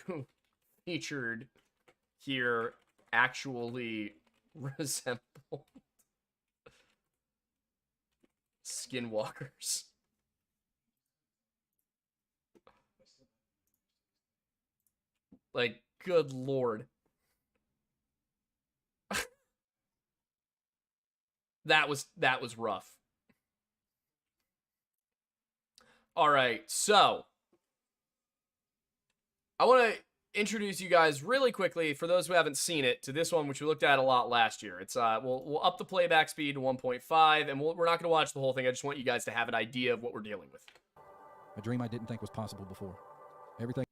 featured here actually resemble Skinwalkers. Like, good lord. That was rough. All right, so I want to introduce you guys really quickly, for those who haven't seen it, to this one, which we looked at a lot last year. It's we'll up the playback speed to 1.5, and we're not going to watch the whole thing. I just want you guys to have an idea of what we're dealing with. A dream I didn't think was possible before. Everything.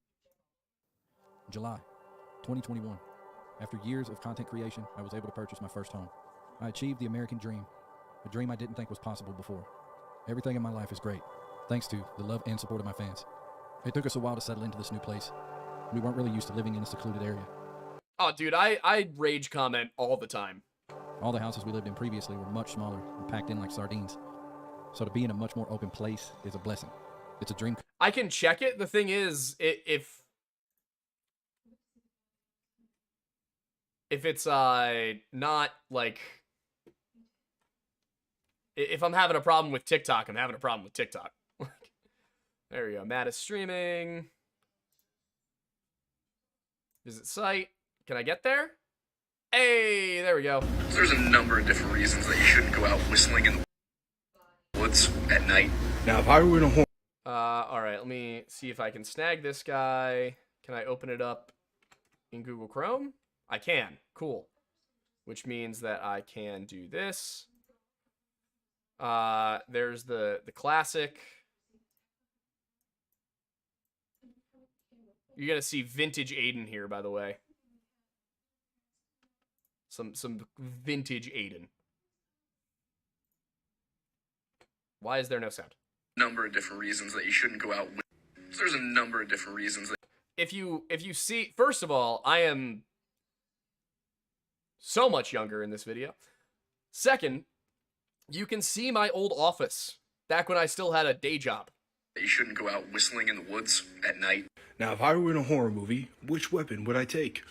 July 2021. After years of content creation, I was able to purchase my first home. I achieved the American dream, a dream I didn't think was possible before. Everything in my life is great, thanks to the love and support of my fans. It took us a while to settle into this new place. We weren't really used to living in a secluded area. Oh, dude, I rage comment all the time. All the houses we lived in previously were much smaller and packed in like sardines. So to be in a much more open place is a blessing. It's a dream. I can check it. The thing is, if it's not like, if I'm having a problem with TikTok, I'm having a problem with TikTok. There we go. Matt is streaming. Visit site. Can I get there? Hey, there we go. There's a number of different reasons that you shouldn't go out whistling in the woods at night. Now, if I were in a home... all right, let me see if I can snag this guy. Can I open it up in Google Chrome? I can. Cool. Which means that I can do this. There's the classic. You're gonna see vintage Aiden here, by the way. Some vintage Aiden. Why is there no sound? Number of different reasons that you shouldn't go out. There's a number of different reasons that... If you see, first of all, I am so much younger in this video. Second, you can see my old office back when I still had a day job. You shouldn't go out whistling in the woods at night. Now, if I were in a horror movie, which weapon would I take?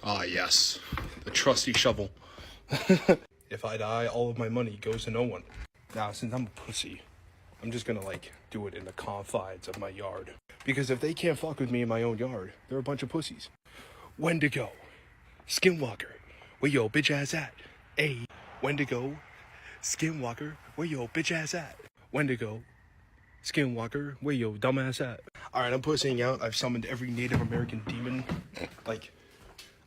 Ah, yes. The trusty shovel. If I die, all of my money goes to no one. Now, since I'm a pussy, I'm just gonna, do it in the confines of my yard. Because if they can't fuck with me in my own yard, they're a bunch of pussies. Wendigo. Skinwalker. Where your bitch ass at? Hey, Wendigo. Skinwalker. Where your bitch ass at? Wendigo. Skinwalker, where yo dumbass at? Alright, I'm pussying out. I've summoned every Native American demon,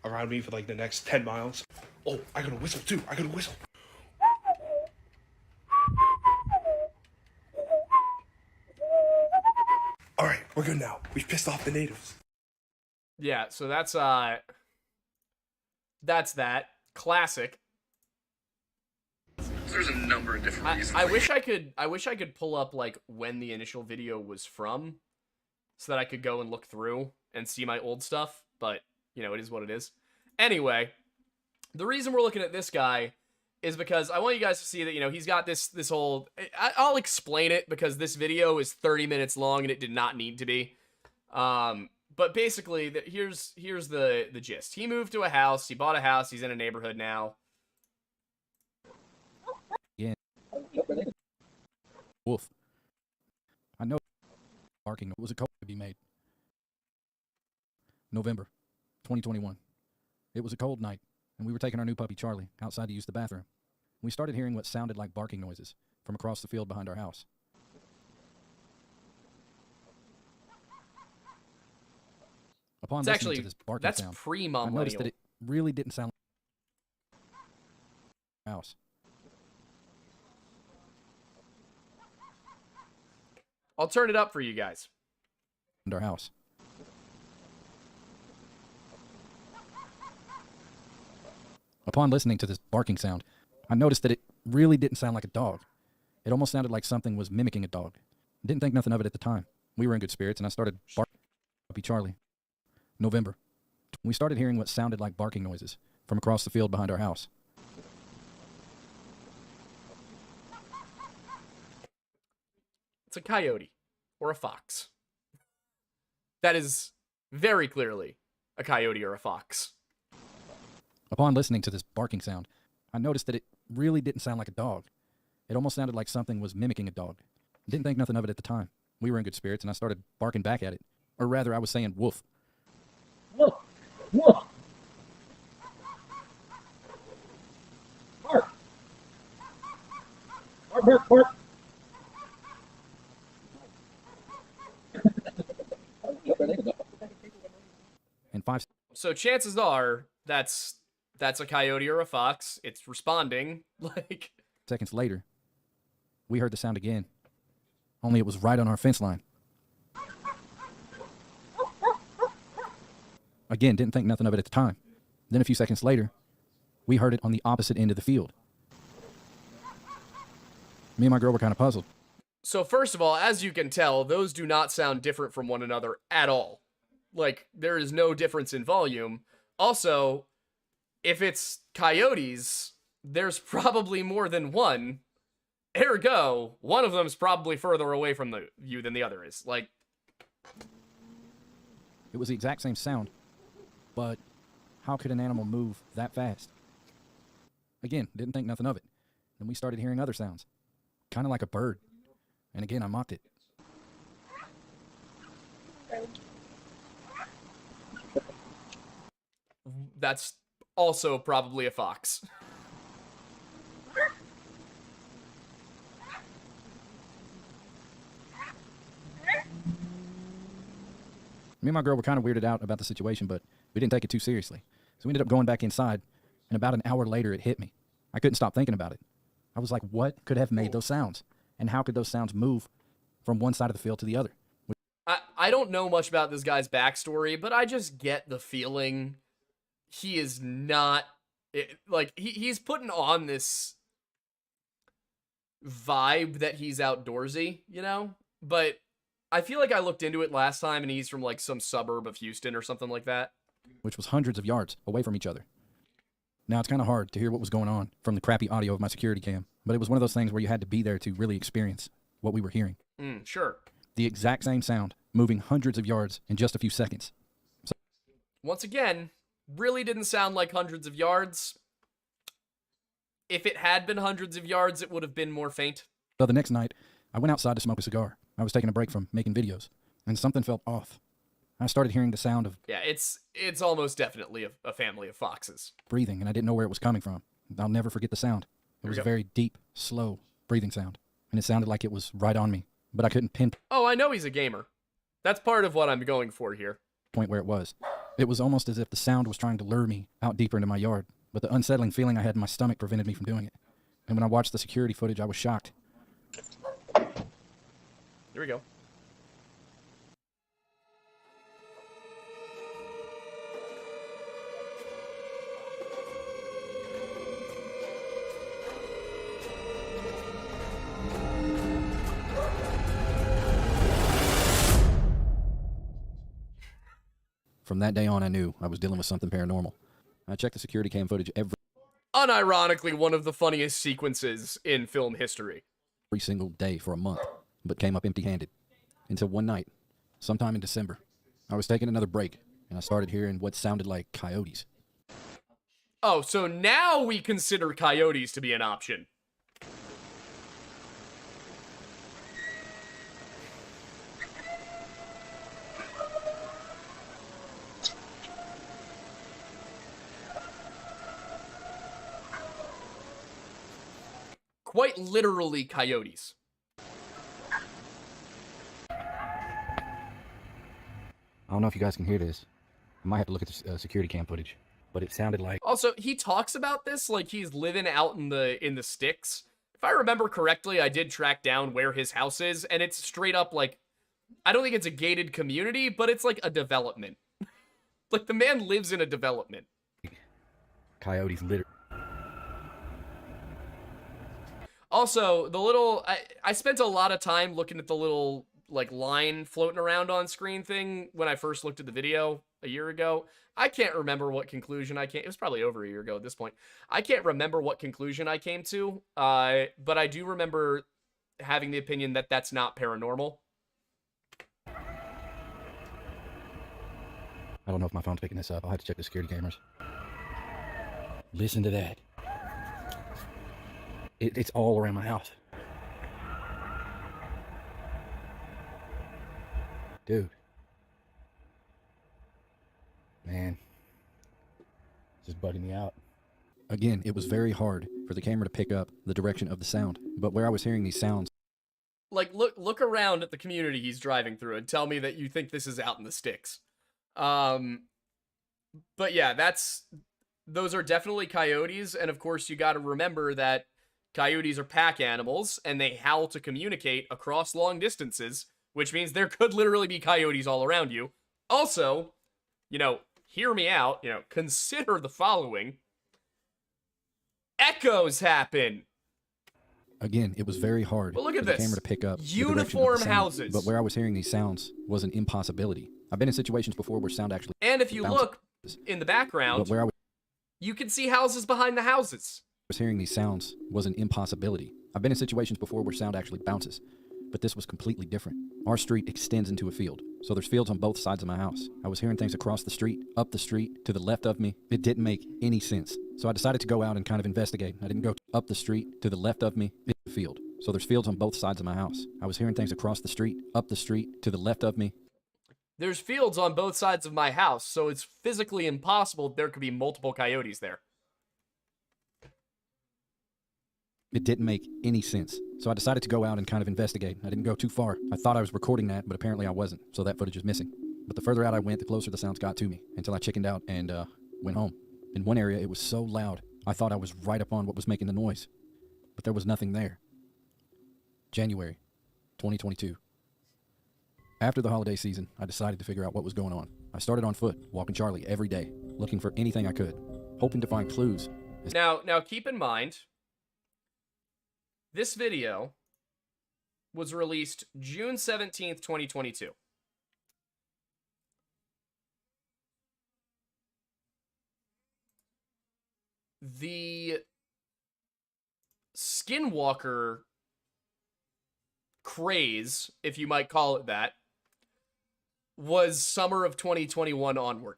around me for, the next 10 miles. Oh, I got a whistle, too. I got a whistle. Alright, we're good now. We've pissed off the natives. Yeah, so that's that. Classic. There's a number of different reasons. I wish I could pull up when the initial video was from, so that I could go and look through and see my old stuff, but it is what it is. Anyway, the reason we're looking at this guy is because I want you guys to see that he's got this whole. I'll explain it because this video is 30 minutes long and it did not need to be. But basically, here's the gist. He moved to a house. He bought a house. He's in a neighborhood now. Wolf. I know barking was a call to be made. November 2021. It was a cold night, and we were taking our new puppy Charlie outside to use the bathroom We started hearing what sounded like barking noises from across the field behind our house. Upon It's listening actually, to this barking that's sound, I pre-millennial. noticed that it really didn't sound like our house. I'll turn it up for you guys. Our house. Upon listening to this barking sound, I noticed that it really didn't sound like a dog. It almost sounded like something was mimicking a dog. Didn't think nothing of it at the time. We were in good spirits, and I started barking. Puppy Charlie. November. We started hearing what sounded like barking noises from across the field behind our house. It's a coyote or a fox. That is very clearly a coyote or a fox. Upon listening to this barking sound, I noticed that it really didn't sound like a dog. It almost sounded like something was mimicking a dog. Didn't think nothing of it at the time. We were in good spirits, and I started barking back at it. Or rather, I was saying woof. Woof! Woof! Bark! Bark, bark, bark! And 5 So chances are that's a coyote or a fox. It's responding. Like, seconds later, we heard the sound again. Only it was right on our fence line. Again, didn't think nothing of it at the time. Then a few seconds later, we heard it on the opposite end of the field. Me and my girl were kind of puzzled. so first of all, as you can tell, those do not sound different from one another at all. Like, there is no difference in volume. Also, if it's coyotes, there's probably more than one. Ergo, one of them's probably further away from you than the other is. Like, It was the exact same sound, but how could an animal move that fast? Again, didn't think nothing of it. Then we started hearing other sounds, kind of like a bird. And again, I mocked it. that's also probably a fox. Me and my girl were kind of weirded out about the situation, but we didn't take it too seriously. So we ended up going back inside, and about an hour later, it hit me. I couldn't stop thinking about it. I was like, what could have made those sounds? And how could those sounds move from one side of the field to the other? I don't know much about this guy's backstory, but I just get the feeling he is not... he's putting on this vibe that he's outdoorsy, you know? But I feel like I looked into it last time, and he's from, like, some suburb of Houston or something like that. Which was hundreds of yards away from each other. Now, it's kind of hard to hear what was going on from the crappy audio of my security cam, but it was one of those things where you had to be there to really experience what we were hearing. Sure. The exact same sound, moving hundreds of yards in just a few seconds. So, once again, really didn't sound like hundreds of yards. If it had been hundreds of yards, it would have been more faint. So the next night, I went outside to smoke a cigar. I was taking a break from making videos, and something felt off. I started hearing the sound of... Yeah, it's almost definitely a family of foxes. breathing, and I didn't know where it was coming from. I'll never forget the sound. It was a very deep, slow breathing sound, and it sounded like it was right on me, but I couldn't pinpoint Oh, I know he's a gamer. That's part of what I'm going for here. where it was. It was almost as if the sound was trying to lure me out deeper into my yard, but the unsettling feeling I had in my stomach prevented me from doing it. And when I watched the security footage, I was shocked. Here we go. From that day on, I knew I was dealing with something paranormal. I checked the security cam footage every Unironically, one of the funniest sequences in film history. single day for a month, but came up empty-handed. Until one night, sometime in December, I was taking another break, and I started hearing what sounded like coyotes. Oh, so now we consider coyotes to be an option. quite literally coyotes. I don't know if you guys can hear this. I might have to look at the security cam footage, but it sounded like... Also, he talks about this like he's living out in the sticks. If I remember correctly, I did track down where his house is, and it's straight up like, I don't think it's a gated community, but it's like a development. Like, the man lives in a development. Coyotes litter. Also, the little... I spent a lot of time looking at the little, like, line floating around on screen thing when I first looked at the video a year ago. I can't remember what conclusion I came... It was probably over a year ago at this point. I can't remember what conclusion I came to, but I do remember having the opinion that that's not paranormal. I don't know if my phone's picking this up. I'll have to check the security cameras. Listen to that. It's all around my house. Dude. Man. This is bugging me out. Again, it was very hard for the camera to pick up the direction of the sound. But where I was hearing these sounds... Like, look around at the community he's driving through and tell me that you think this is out in the sticks. But yeah, those are definitely coyotes, and of course you gotta remember that coyotes are pack animals, and they howl to communicate across long distances, which means there could literally be coyotes all around you. Also, you know, hear me out, you know, consider the following. Echoes happen. Again, it was very hard But look at for the this. camera to pick up Uniform the direction of the sound, houses. But where I was hearing these sounds was an impossibility. I've been in situations before where sound actually... And if you bounces. look in the background, But where I you can see houses behind the houses. was hearing these sounds was an impossibility. I've been in situations before where sound actually bounces, but this was completely different. Our street extends into a field, so there's fields on both sides of my house. I was hearing things across the street, up the street, to the left of me. It didn't make any sense. So I decided to go out and kind of investigate. I didn't go up the street, to the left of me, in the field. So there's fields on both sides of my house. I was hearing things across the street, up the street, to the left of me. There's fields on both sides of my house, so it's physically impossible there could be multiple coyotes there. It didn't make any sense. So I decided to go out and kind of investigate. I didn't go too far. I thought I was recording that, but apparently I wasn't. So that footage is missing. But the further out I went, the closer the sounds got to me, until I chickened out and went home. In one area, it was so loud, I thought I was right up on what was making the noise. But there was nothing there. January 2022. After the holiday season, I decided to figure out what was going on. I started on foot, walking Charlie every day, looking for anything I could, hoping to find clues. Now keep in mind, this video was released June 17th, 2022. The Skinwalker craze, if you might call it that, was summer of 2021 onward.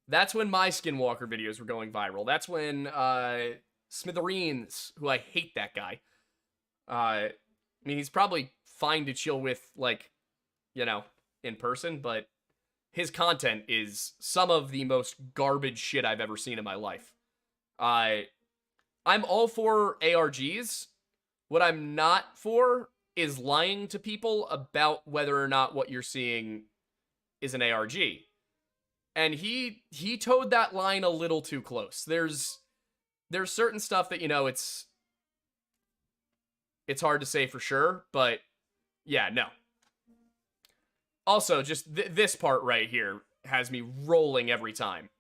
That's when my Skinwalker videos were going viral. That's when Smithereens, who I hate that guy. I mean, he's probably fine to chill with, like, you know, in person, but his content is some of the most garbage shit I've ever seen in my life. I'm all for ARGs. What I'm not for is lying to people about whether or not what you're seeing is an ARG. And he towed that line a little too close. There's certain stuff that, you know, it's hard to say for sure, but yeah, no. Also, just this part right here has me rolling every time.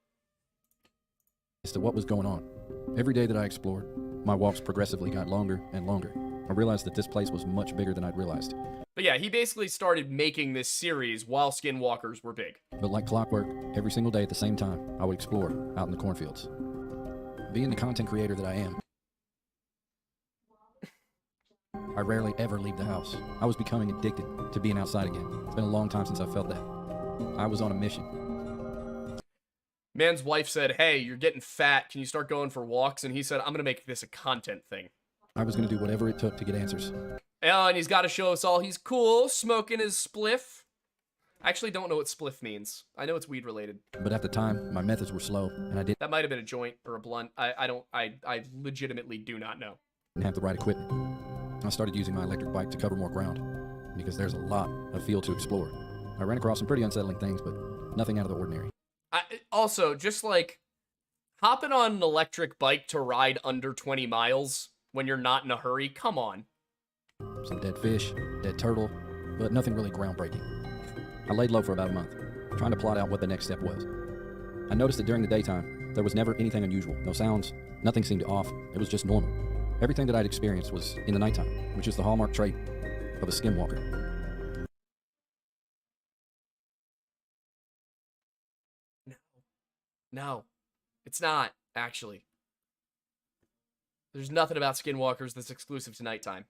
As to what was going on. Every day that I explored, my walks progressively got longer and longer. I realized that this place was much bigger than I'd realized. But yeah, he basically started making this series while Skinwalkers were big. But like clockwork, every single day at the same time, I would explore out in the cornfields. Being the content creator that I am, I rarely ever leave the house. I was becoming addicted to being outside again. It's been a long time since I felt that. I was on a mission. Man's wife said, "Hey, you're getting fat. Can you start going for walks?" And he said, "I'm going to make this a content thing." I was going to do whatever it took to get answers. Oh, and he's got to show us all he's cool, smoking his spliff. I actually don't know what spliff means. I know it's weed related. But at the time, my methods were slow, and I didn't That might have been a joint or a blunt. I legitimately do not know. have the right equipment. I started using my electric bike to cover more ground, because there's a lot of field to explore. I ran across some pretty unsettling things, but nothing out of the ordinary. Also, just like hopping on an electric bike to ride under 20 miles when you're not in a hurry, come on. Some dead fish, dead turtle, but nothing really groundbreaking. I laid low for about a month, trying to plot out what the next step was. I noticed that during the daytime, there was never anything unusual. No sounds, nothing seemed off. It was just normal. Everything that I'd experienced was in the nighttime, which is the hallmark trait of a skinwalker. No, it's not, actually. There's nothing about skinwalkers that's exclusive to nighttime.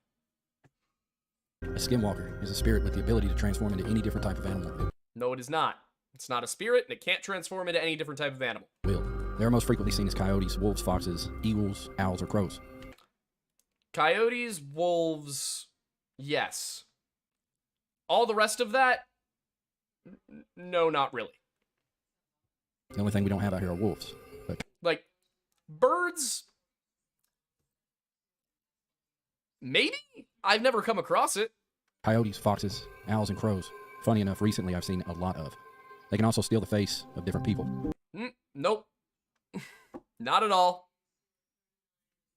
A skinwalker is a spirit with the ability to transform into any different type of animal. No, it is not. It's not a spirit, and it can't transform into any different type of animal. They are most frequently seen as coyotes, wolves, foxes, eagles, owls, or crows. Coyotes, wolves, yes. All the rest of that, no, not really. The only thing we don't have out here are wolves. But like, birds, maybe? I've never come across it. coyotes, foxes, owls, and crows. Funny enough, recently I've seen a lot of. They can also steal the face of different people. Nope. Not at all.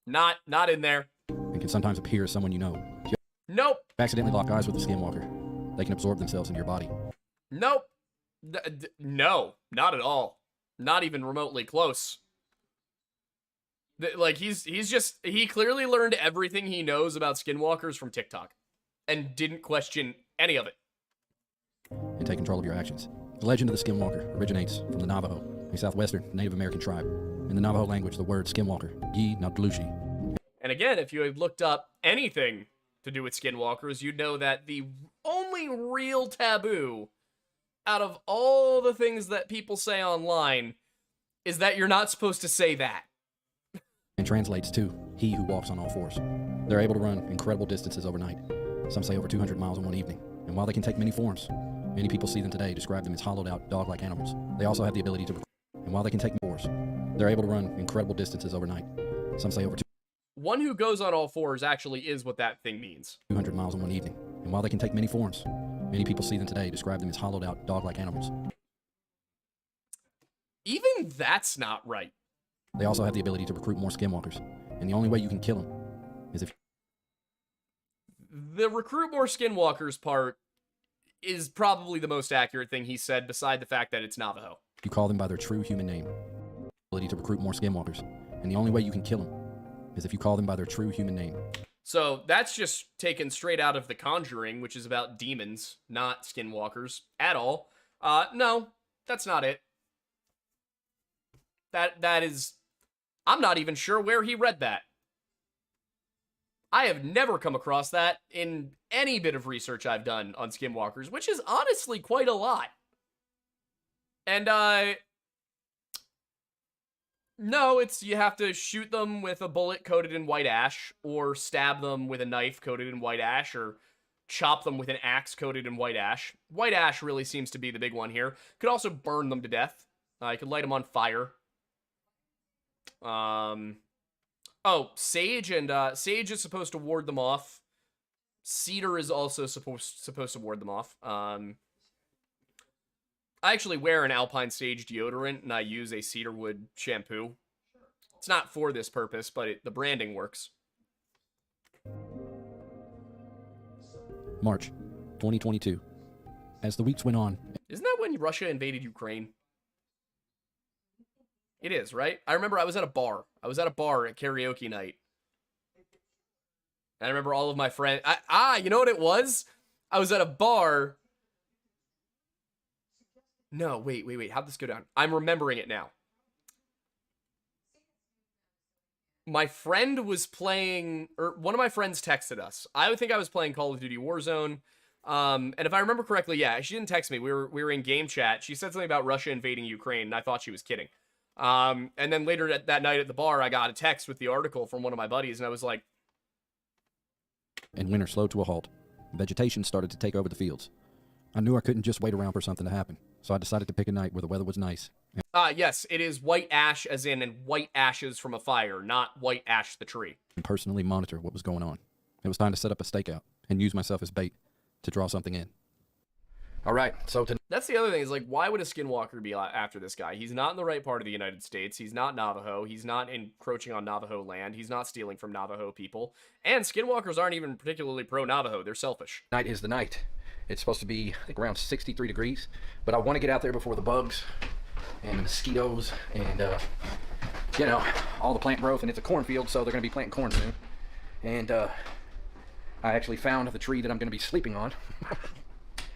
Not in there. And can sometimes appear as someone you know. If you Nope. accidentally lock eyes with a skinwalker, they can absorb themselves into your body. Nope. No, not at all. Not even remotely close. Like, he clearly learned everything he knows about skinwalkers from TikTok and didn't question any of it. And take control of your actions. The legend of the skinwalker originates from the Navajo, a southwestern Native American tribe. In the Navajo language, the word skinwalker, yi naglushi. And again, if you had looked up anything to do with skinwalkers, you'd know that the only real taboo out of all the things that people say online is that you're not supposed to say that. And translates to he who walks on all fours. They're able to run incredible distances overnight. Some say over 200 miles in one evening. And while they can take many forms, many people see them today describe them as hollowed-out, dog-like animals. They also have the ability to... And while they can take forms, they're able to run incredible distances overnight. Some say over One who goes on all fours actually is what that thing means. 200 miles in one evening. And while they can take many forms, many people see them today describe them as hollowed-out, dog-like animals. Even that's not right. They also have the ability to recruit more skinwalkers. And the only way you can kill them is if... The recruit more skinwalkers part is probably the most accurate thing he said, beside the fact that it's Navajo. You call them by their true human name. Ability to recruit more skinwalkers. And the only way you can kill them is if you call them by their true human name. So that's just taken straight out of The Conjuring, which is about demons, not skinwalkers at all. No, that's not it. That is... I'm not even sure where he read that. I have never come across that in any bit of research I've done on skinwalkers, which is honestly quite a lot. And, no, it's you have to shoot them with a bullet coated in white ash, or stab them with a knife coated in white ash, or chop them with an axe coated in white ash. White ash really seems to be the big one here. Could also burn them to death. You could light them on fire. Oh, sage, and sage is supposed to ward them off. Cedar is also supposed to ward them off. I actually wear an alpine sage deodorant, and I use a cedarwood shampoo. It's not for this purpose, but the branding works. March 2022. As the weeks went on... Isn't that when Russia invaded Ukraine? It is, right? I remember I was at a bar. I was at a bar at karaoke night. And I remember all of my friends... you know what it was? I was at a bar... No, wait. How'd this go down? I'm remembering it now. My friend was playing... Or one of my friends texted us. I would think I was playing Call of Duty Warzone. And if I remember correctly, yeah, she didn't text me. We were in game chat. She said something about Russia invading Ukraine, and I thought she was kidding. And then later that night at the bar, I got a text with the article from one of my buddies, and I was like... And winter slowed to a halt. Vegetation started to take over the fields. I knew I couldn't just wait around for something to happen, so I decided to pick a night where the weather was nice. Yes, it is white ash as in white ashes from a fire, not white ash the tree. And personally monitor what was going on. It was time to set up a stakeout and use myself as bait to draw something in. All right, so that's the other thing is, like, why would a skinwalker be after this guy? He's not in the right part of the United States. He's not Navajo. He's not encroaching on Navajo land. He's not stealing from Navajo people. And skinwalkers aren't even particularly pro-Navajo. They're selfish. Night is the night. It's supposed to be, I think, around 63 degrees, but I want to get out there before the bugs and the mosquitoes and, you know, all the plant growth. And it's a cornfield, so they're going to be planting corn soon. And I actually found the tree that I'm going to be sleeping on.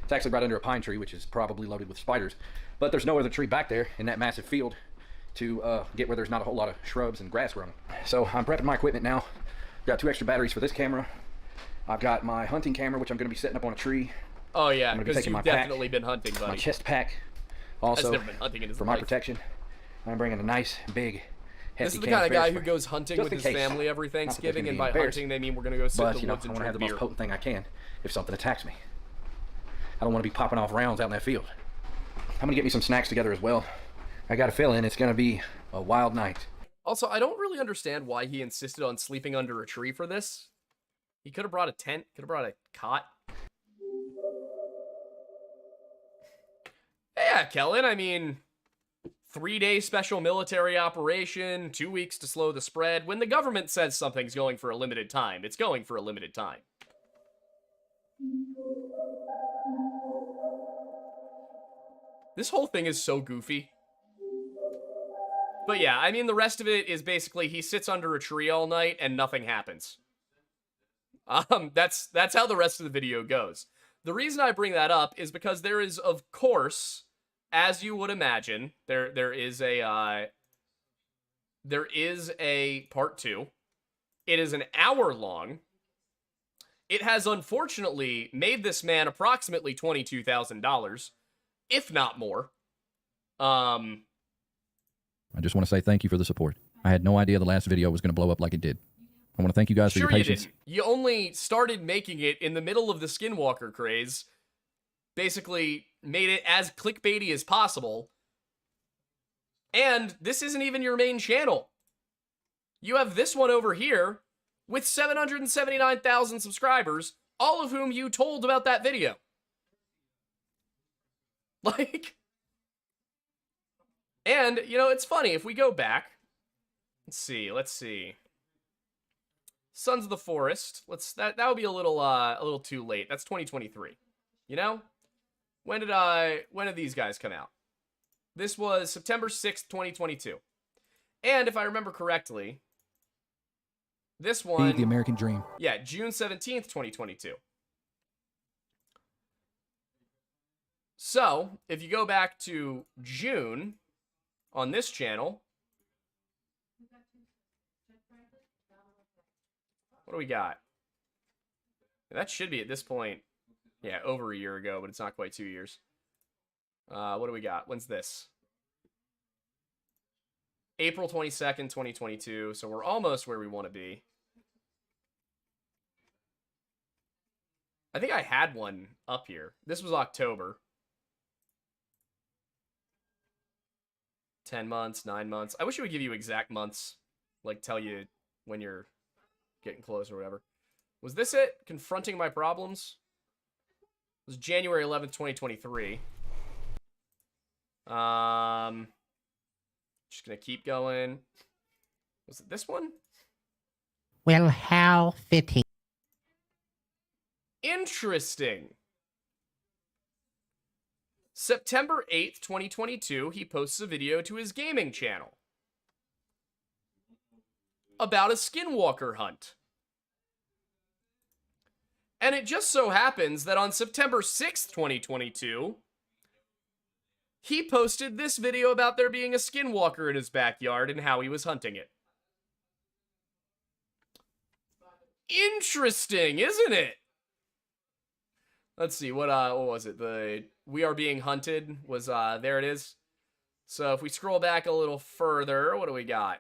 It's actually right under a pine tree, which is probably loaded with spiders. But there's no other tree back there in that massive field to get where there's not a whole lot of shrubs and grass growing. So I'm prepping my equipment now. Got 2 extra batteries for this camera. I've got my hunting camera, which I'm going to be setting up on a tree. Oh yeah, because you've definitely been hunting, buddy. My chest pack, also never been hunting in his for life. my protection. I'm bringing a nice, big, hefty This is the kind of guy who goes hunting just with his in case. family every Not that there's Thanksgiving, gonna and be by any bears, hunting they mean we're going to go sit in but, the woods and I want to have drink the beer. most potent thing I can if something attacks me. I don't want to be popping off rounds out in that field. I'm going to get me some snacks together as well. I got a feeling it's going to be a wild night. Also, I don't really understand why he insisted on sleeping under a tree for this. He could have brought a tent, could have brought a cot. Yeah, Kellen, I mean, 3-day special military operation, 2 weeks to slow the spread. When the government says something's going for a limited time, it's going for a limited time. This whole thing is so goofy. But yeah, I mean, the rest of it is basically he sits under a tree all night and nothing happens. That's how the rest of the video goes. The reason I bring that up is because there is, of course, as you would imagine, there is a part 2. It is an hour long. It has unfortunately made this man approximately $22,000, if not more. I just want to say thank you for the support. I had no idea the last video was going to blow up like it did. I want to thank you guys for your patience. You only started making it in the middle of the Skinwalker craze. Basically made it as clickbaity as possible. And this isn't even your main channel. You have this one over here with 779,000 subscribers, all of whom you told about that video. Like, and, you know, it's funny, if we go back, let's see. Sons of the Forest, that would be a little too late. That's 2023. You know? When did these guys come out? This was September 6th, 2022. And if I remember correctly, this one... The American Dream. Yeah, June 17th, 2022. So, if you go back to June on this channel, what do we got? That should be at this point, yeah, over a year ago, but it's not quite 2 years. What do we got? When's this? April 22nd, 2022. So we're almost where we want to be. I think I had one up here. This was October. 10 months, 9 months. I wish it would give you exact months. Like, tell you when you're getting close or whatever. Was this it? Confronting my problems? It was January 11th, 2023. Just gonna keep going. Was it this one? Well, how fitting. Interesting. September 8th, 2022, he posts a video to his gaming channel about a skinwalker hunt. And it just so happens that on September 6th, 2022, he posted this video about there being a skinwalker in his backyard and how he was hunting it. Interesting, isn't it? Let's see, what was it? The We Are Being Hunted was, there it is. So if we scroll back a little further, what do we got?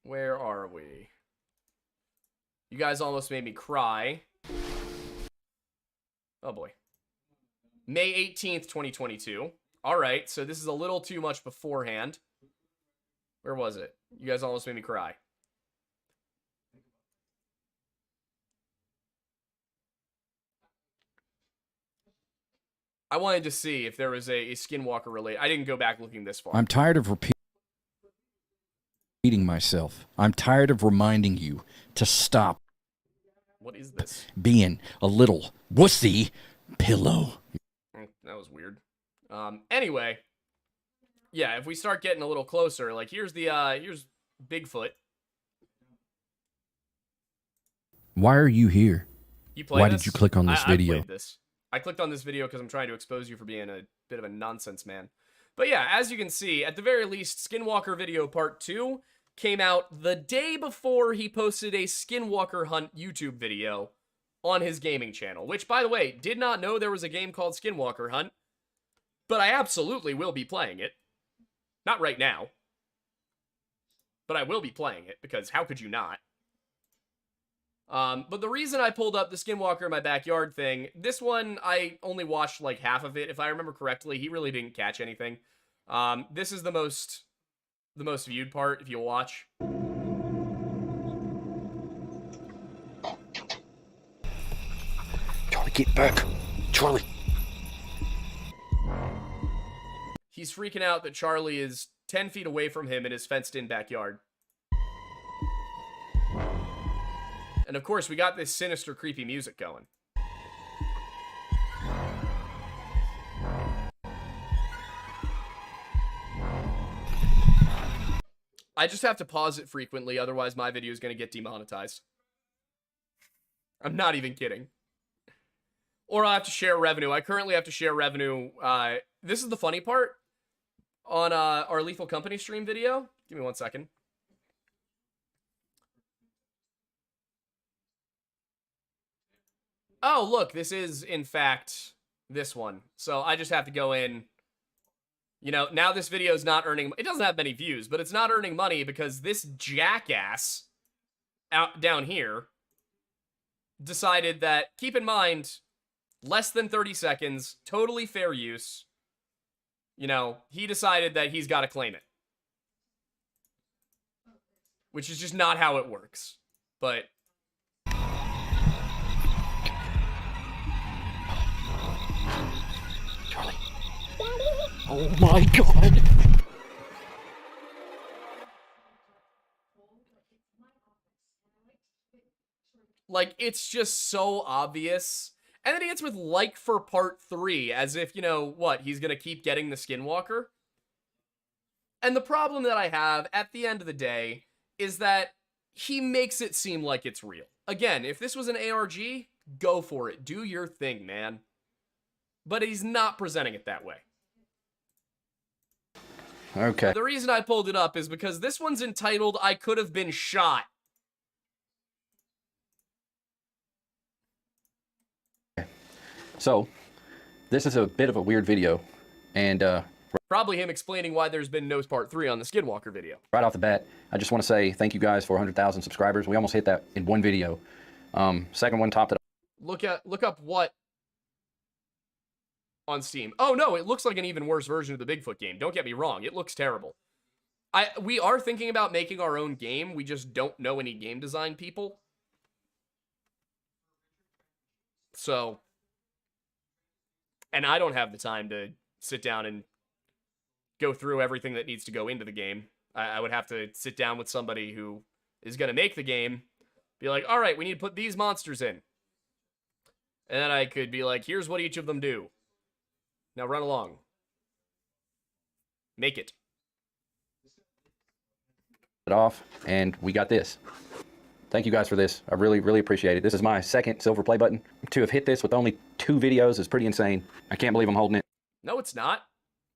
Where are we? You guys almost made me cry. Oh boy. May 18th, 2022. All right, so this is a little too much beforehand. Where was it? You guys almost made me cry. I wanted to see if there was a Skinwalker related. I didn't go back looking this far. I'm tired of repeating myself. I'm tired of reminding you to stop. What is this? Being a little wussy pillow. That was weird. Anyway, yeah, if we start getting a little closer, like here's Bigfoot. Why are you here? You play Why this? did you click on this video? I played this. I clicked on this video because I'm trying to expose you for being a bit of a nonsense man. But yeah, as you can see, at the very least, Skinwalker video part 2 came out the day before he posted a Skinwalker hunt YouTube video on his gaming channel, which, by the way, did not know there was a game called Skinwalker Hunt, but I absolutely will be playing it. Not right now, but I will be playing it, because how could you not? But the reason I pulled up the Skinwalker in my backyard thing, this one, I only watched like half of it. If I remember correctly, he really didn't catch anything. This is the most viewed part, if you watch. Charlie, get back. Charlie. He's freaking out that Charlie is 10 feet away from him in his fenced-in backyard. And of course, we got this sinister, creepy music going. I just have to pause it frequently, otherwise my video is going to get demonetized. I'm not even kidding. Or I'll have to share revenue. I currently have to share revenue. This is the funny part. On our Lethal Company stream video. Give me 1 second. Oh, look, this is, in fact, this one. So I just have to go in. You know, now this video is not earning... It doesn't have many views, but it's not earning money because this jackass out down here decided that, keep in mind, less than 30 seconds, totally fair use. You know, he decided that he's got to claim it. Which is just not how it works. But... Charlie. Oh my God. Like, it's just so obvious. And then he gets with like for part 3, as if, you know, what, he's gonna keep getting the Skinwalker? And the problem that I have, at the end of the day, is that he makes it seem like it's real. Again, if this was an ARG, go for it. Do your thing, man. But he's not presenting it that way. Okay. The reason I pulled it up is because this one's entitled, I Could Have Been Shot. So, this is a bit of a weird video, and Probably him explaining why there's been no part 3 on the Skinwalker video. right off the bat, I just want to say thank you guys for 100,000 subscribers. We almost hit that in one video. Second one topped it. Look up what on Steam. Oh no, it looks like an even worse version of the Bigfoot game. Don't get me wrong, it looks terrible. We are thinking about making our own game. We just don't know any game design people. So, and I don't have the time to sit down and go through everything that needs to go into the game. I would have to sit down with somebody who is going to make the game, be like, all right, we need to put these monsters in. And then I could be like, here's what each of them do. Now run along. Make it. Off, and we got this. Thank you guys for this. I really, really appreciate it. This is my second silver play button. To have hit this with only 2 videos is pretty insane. I can't believe I'm holding it. No, it's not.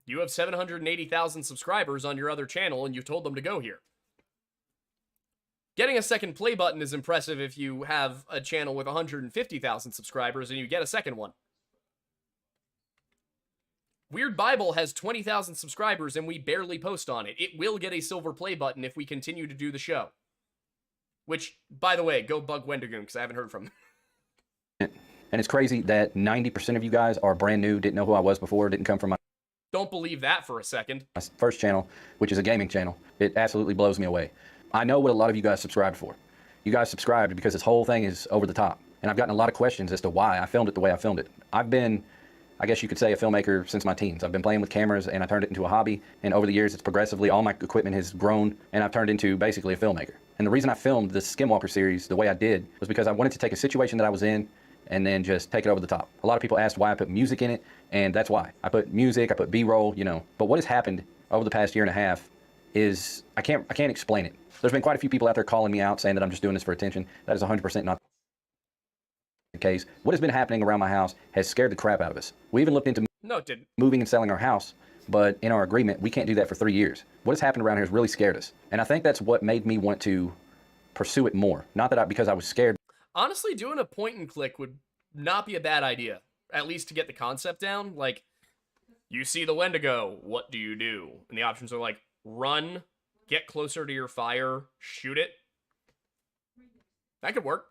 You have 780,000 subscribers on your other channel, and you told them to go here. Getting a second play button is impressive if you have a channel with 150,000 subscribers and you get a second one. Weird Bible has 20,000 subscribers and we barely post on it. It will get a silver play button if we continue to do the show. Which, by the way, go bug Wendigoon because I haven't heard from him. And it's crazy that 90% of you guys are brand new, didn't know who I was before, didn't come from my Don't believe that for a second. first channel, which is a gaming channel. It absolutely blows me away. I know what a lot of you guys subscribed for. You guys subscribed because this whole thing is over the top. And I've gotten a lot of questions as to why I filmed it the way I filmed it. I've been, I guess you could say, a filmmaker since my teens. I've been playing with cameras and I turned it into a hobby. And over the years, it's progressively, all my equipment has grown and I've turned into basically a filmmaker. And the reason I filmed this Skinwalker series the way I did was because I wanted to take a situation that I was in and then just take it over the top. A lot of people asked why I put music in it, and that's why. I put music, I put B-roll, you know. But what has happened over the past year and a half is, I can't explain it. There's been quite a few people out there calling me out saying that I'm just doing this for attention. That is 100% not the case. What has been happening around my house has scared the crap out of us. We even looked into No, it didn't. moving and selling our house, but in our agreement, we can't do that for 3 years. What has happened around here has really scared us. And I think that's what made me want to pursue it more. Not that because I was scared. Honestly, doing a point and click would not be a bad idea. At least to get the concept down. Like, you see the Wendigo, what do you do? And the options are like, run, get closer to your fire, shoot it. That could work.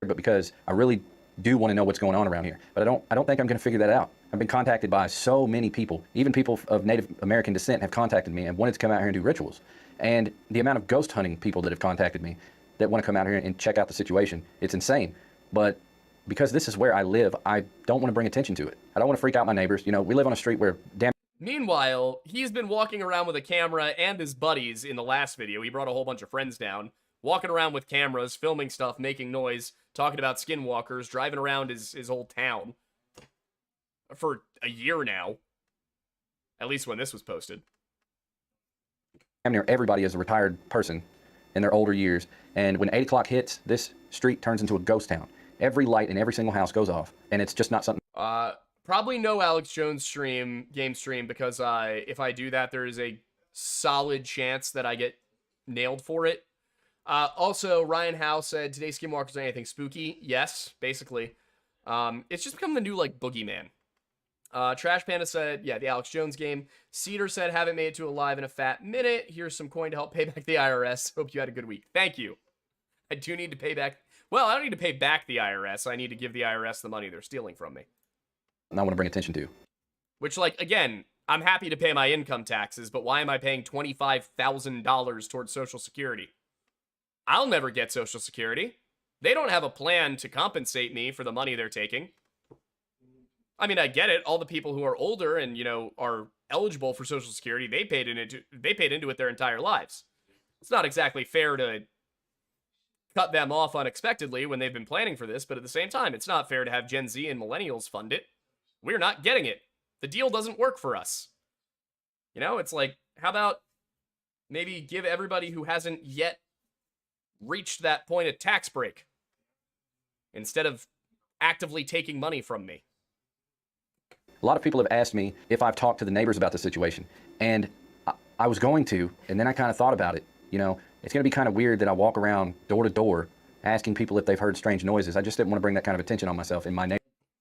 But because I really do want to know what's going on around here. But I don't think I'm going to figure that out. I've been contacted by so many people. Even people of Native American descent have contacted me and wanted to come out here and do rituals. And the amount of ghost hunting people that have contacted me that want to come out here and check out the situation, it's insane. But because this is where I live, I don't want to bring attention to it. I don't want to freak out my neighbors. You know, we live on a street where Meanwhile, he's been walking around with a camera and his buddies in the last video. He brought a whole bunch of friends down, walking around with cameras, filming stuff, making noise, talking about skinwalkers, driving around his whole town for a year now. At least when this was posted. near everybody is a retired person in their older years. And when 8 o'clock hits, this street turns into a ghost town. Every light in every single house goes off, and it's just not something. Probably no Alex Jones game stream, because if I do that, there is a solid chance that I get nailed for it. Also, Ryan Howe said, today's Skinwalkers are anything spooky? Yes, basically. It's just become the new, like, boogeyman. Trash Panda said, yeah, the Alex Jones game. Cedar said, haven't made it to a live in a fat minute. Here's some coin to help pay back the IRS. Hope you had a good week. Thank you. I do need to pay back. Well, I don't need to pay back the IRS. I need to give the IRS the money they're stealing from me. And I want to bring attention to. Which, like, again, I'm happy to pay my income taxes, but why am I paying $25,000 towards Social Security? I'll never get Social Security. They don't have a plan to compensate me for the money they're taking. I mean, I get it. All the people who are older and, you know, are eligible for Social Security, they paid into it their entire lives. It's not exactly fair to cut them off unexpectedly when they've been planning for this, but at the same time, it's not fair to have Gen Z and millennials fund it. We're not getting it. The deal doesn't work for us. You know, it's like, how about maybe give everybody who hasn't yet reached that point a tax break instead of actively taking money from me. A lot of people have asked me if I've talked to the neighbors about the situation, and I was going to, and then I kind of thought about it. You know, it's going to be kind of weird that I walk around door to door asking people if they've heard strange noises. I just didn't want to bring that kind of attention on myself in my neighborhood.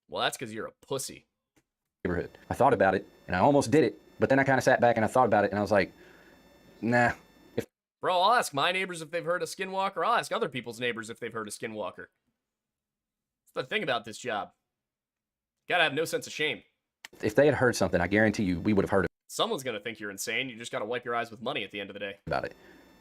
Well, that's because you're a pussy. I thought about it, and I almost did it, but then I kind of sat back and I thought about it, and I was like, nah. Bro, I'll ask my neighbors if they've heard a Skinwalker. I'll ask other people's neighbors if they've heard a Skinwalker. That's the thing about this job. Gotta have no sense of shame. If they had heard something, I guarantee you we would have heard Someone's gonna think you're insane. You just gotta wipe your eyes with money at the end of the day. about it.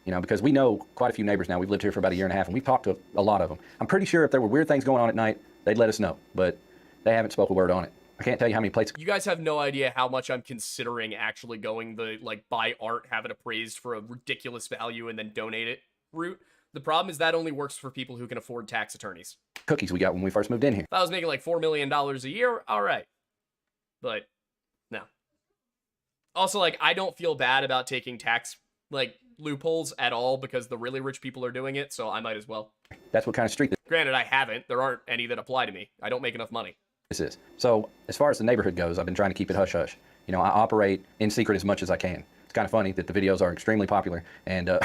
You know, because we know quite a few neighbors now. We've lived here for about a year and a half, and we've talked to a lot of them. I'm pretty sure if there were weird things going on at night, they'd let us know, but they haven't spoke a word on it. I can't tell you how many plates. You guys have no idea how much I'm considering actually going the, like, buy art, have it appraised for a ridiculous value, and then donate it route. The problem is that only works for people who can afford tax attorneys. Cookies we got when we first moved in here. If I was making like $4 million a year, all right. But no. Also, like, I don't feel bad about taking tax, like, loopholes at all because the really rich people are doing it, so I might as well. That's what kind of street Granted, I haven't. There aren't any that apply to me. I don't make enough money. this is. So as far as the neighborhood goes, I've been trying to keep it hush-hush. You know, I operate in secret as much as I can. It's kind of funny that the videos are extremely popular, and I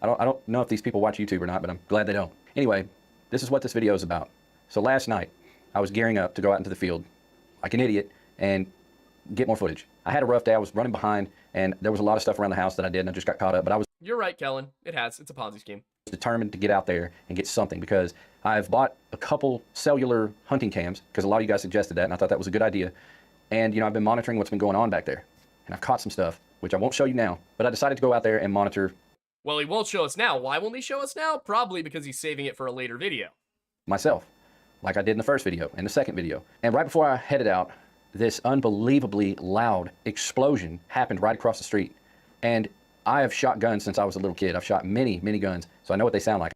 don't know if these people watch YouTube or not, but I'm glad they don't. Anyway, this is what this video is about. So last night, I was gearing up to go out into the field like an idiot and get more footage. I had a rough day. I was running behind, and there was a lot of stuff around the house that I did, and I just got caught up. But I was You're right, Kellen. It has. It's a Ponzi scheme. Determined to get out there and get something because I've bought a couple cellular hunting cams because a lot of you guys suggested that and I thought that was a good idea. And, you know, I've been monitoring what's been going on back there. And I've caught some stuff, which I won't show you now. But I decided to go out there and monitor. Well, he won't show us now. Why won't he show us now? Probably because he's saving it for a later video. Myself, like I did in the first video and the second video. And right before I headed out, this unbelievably loud explosion happened right across the street. And I have shot guns since I was a little kid. I've shot many, many guns, so I know what they sound like.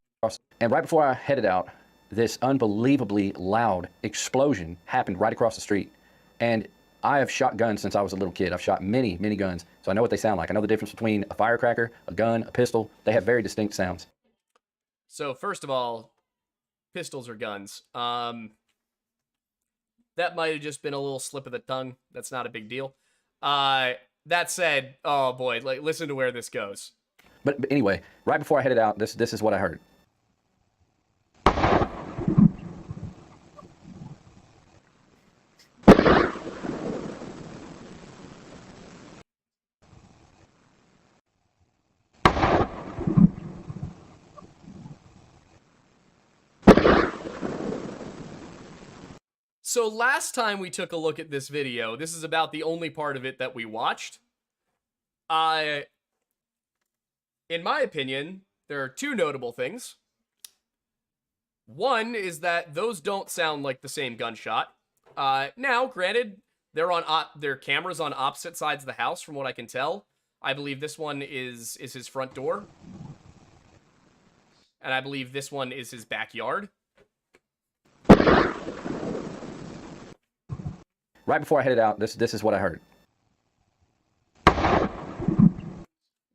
And right before I headed out, this unbelievably loud explosion happened right across the street. And I have shot guns since I was a little kid. I've shot many, many guns, so I know what they sound like. I know the difference between a firecracker, a gun, a pistol. They have very distinct sounds. So first of all, pistols or guns. That might have just been a little slip of the tongue. That's not a big deal. That said, oh boy, like listen to where this goes. But anyway, right before I headed out, this is what I heard. So last time we took a look at this video, this is about the only part of it that we watched. In my opinion, there are two notable things. One is that those don't sound like the same gunshot. Now, granted, they're on their cameras on opposite sides of the house, from what I can tell. I believe this one is his front door. And I believe this one is his backyard. Right before I headed out, this is what I heard.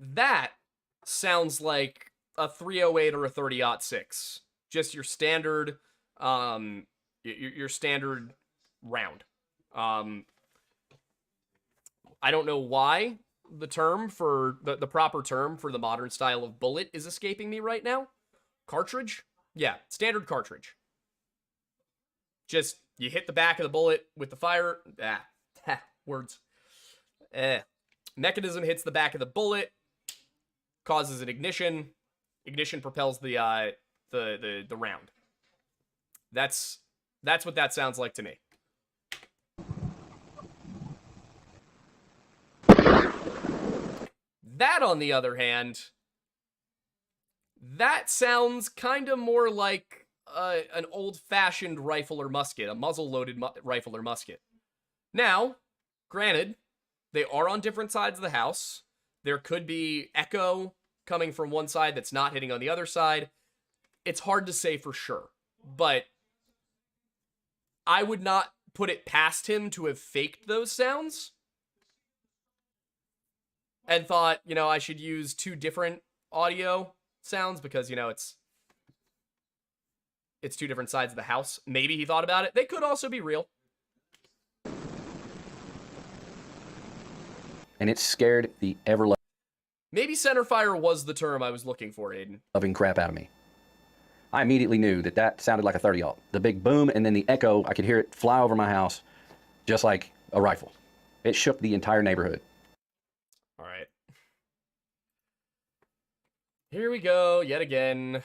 That sounds like a 308 or a 30-06. Just your standard, your standard round. I don't know why the term for the proper term for the modern style of bullet is escaping me right now. Cartridge? Yeah, standard cartridge. Just, you hit the back of the bullet with the fire. Words. Mechanism hits the back of the bullet, causes an ignition. Ignition propels the round. That's what that sounds like to me. That, on the other hand, that sounds kind of more like an old-fashioned rifle or musket, a muzzle-loaded rifle or musket. Now, granted, they are on different sides of the house. There could be echo coming from one side that's not hitting on the other side. It's hard to say for sure, but I would not put it past him to have faked those sounds and thought, you know, I should use two different audio sounds because, you know, it's two different sides of the house. Maybe he thought about it. They could also be real. And it scared the ever-loving Maybe centerfire was the term I was looking for, Aiden. crap out of me. I immediately knew that sounded like a 30-aught. The big boom and then the echo, I could hear it fly over my house just like a rifle. It shook the entire neighborhood. All right. Here we go, yet again.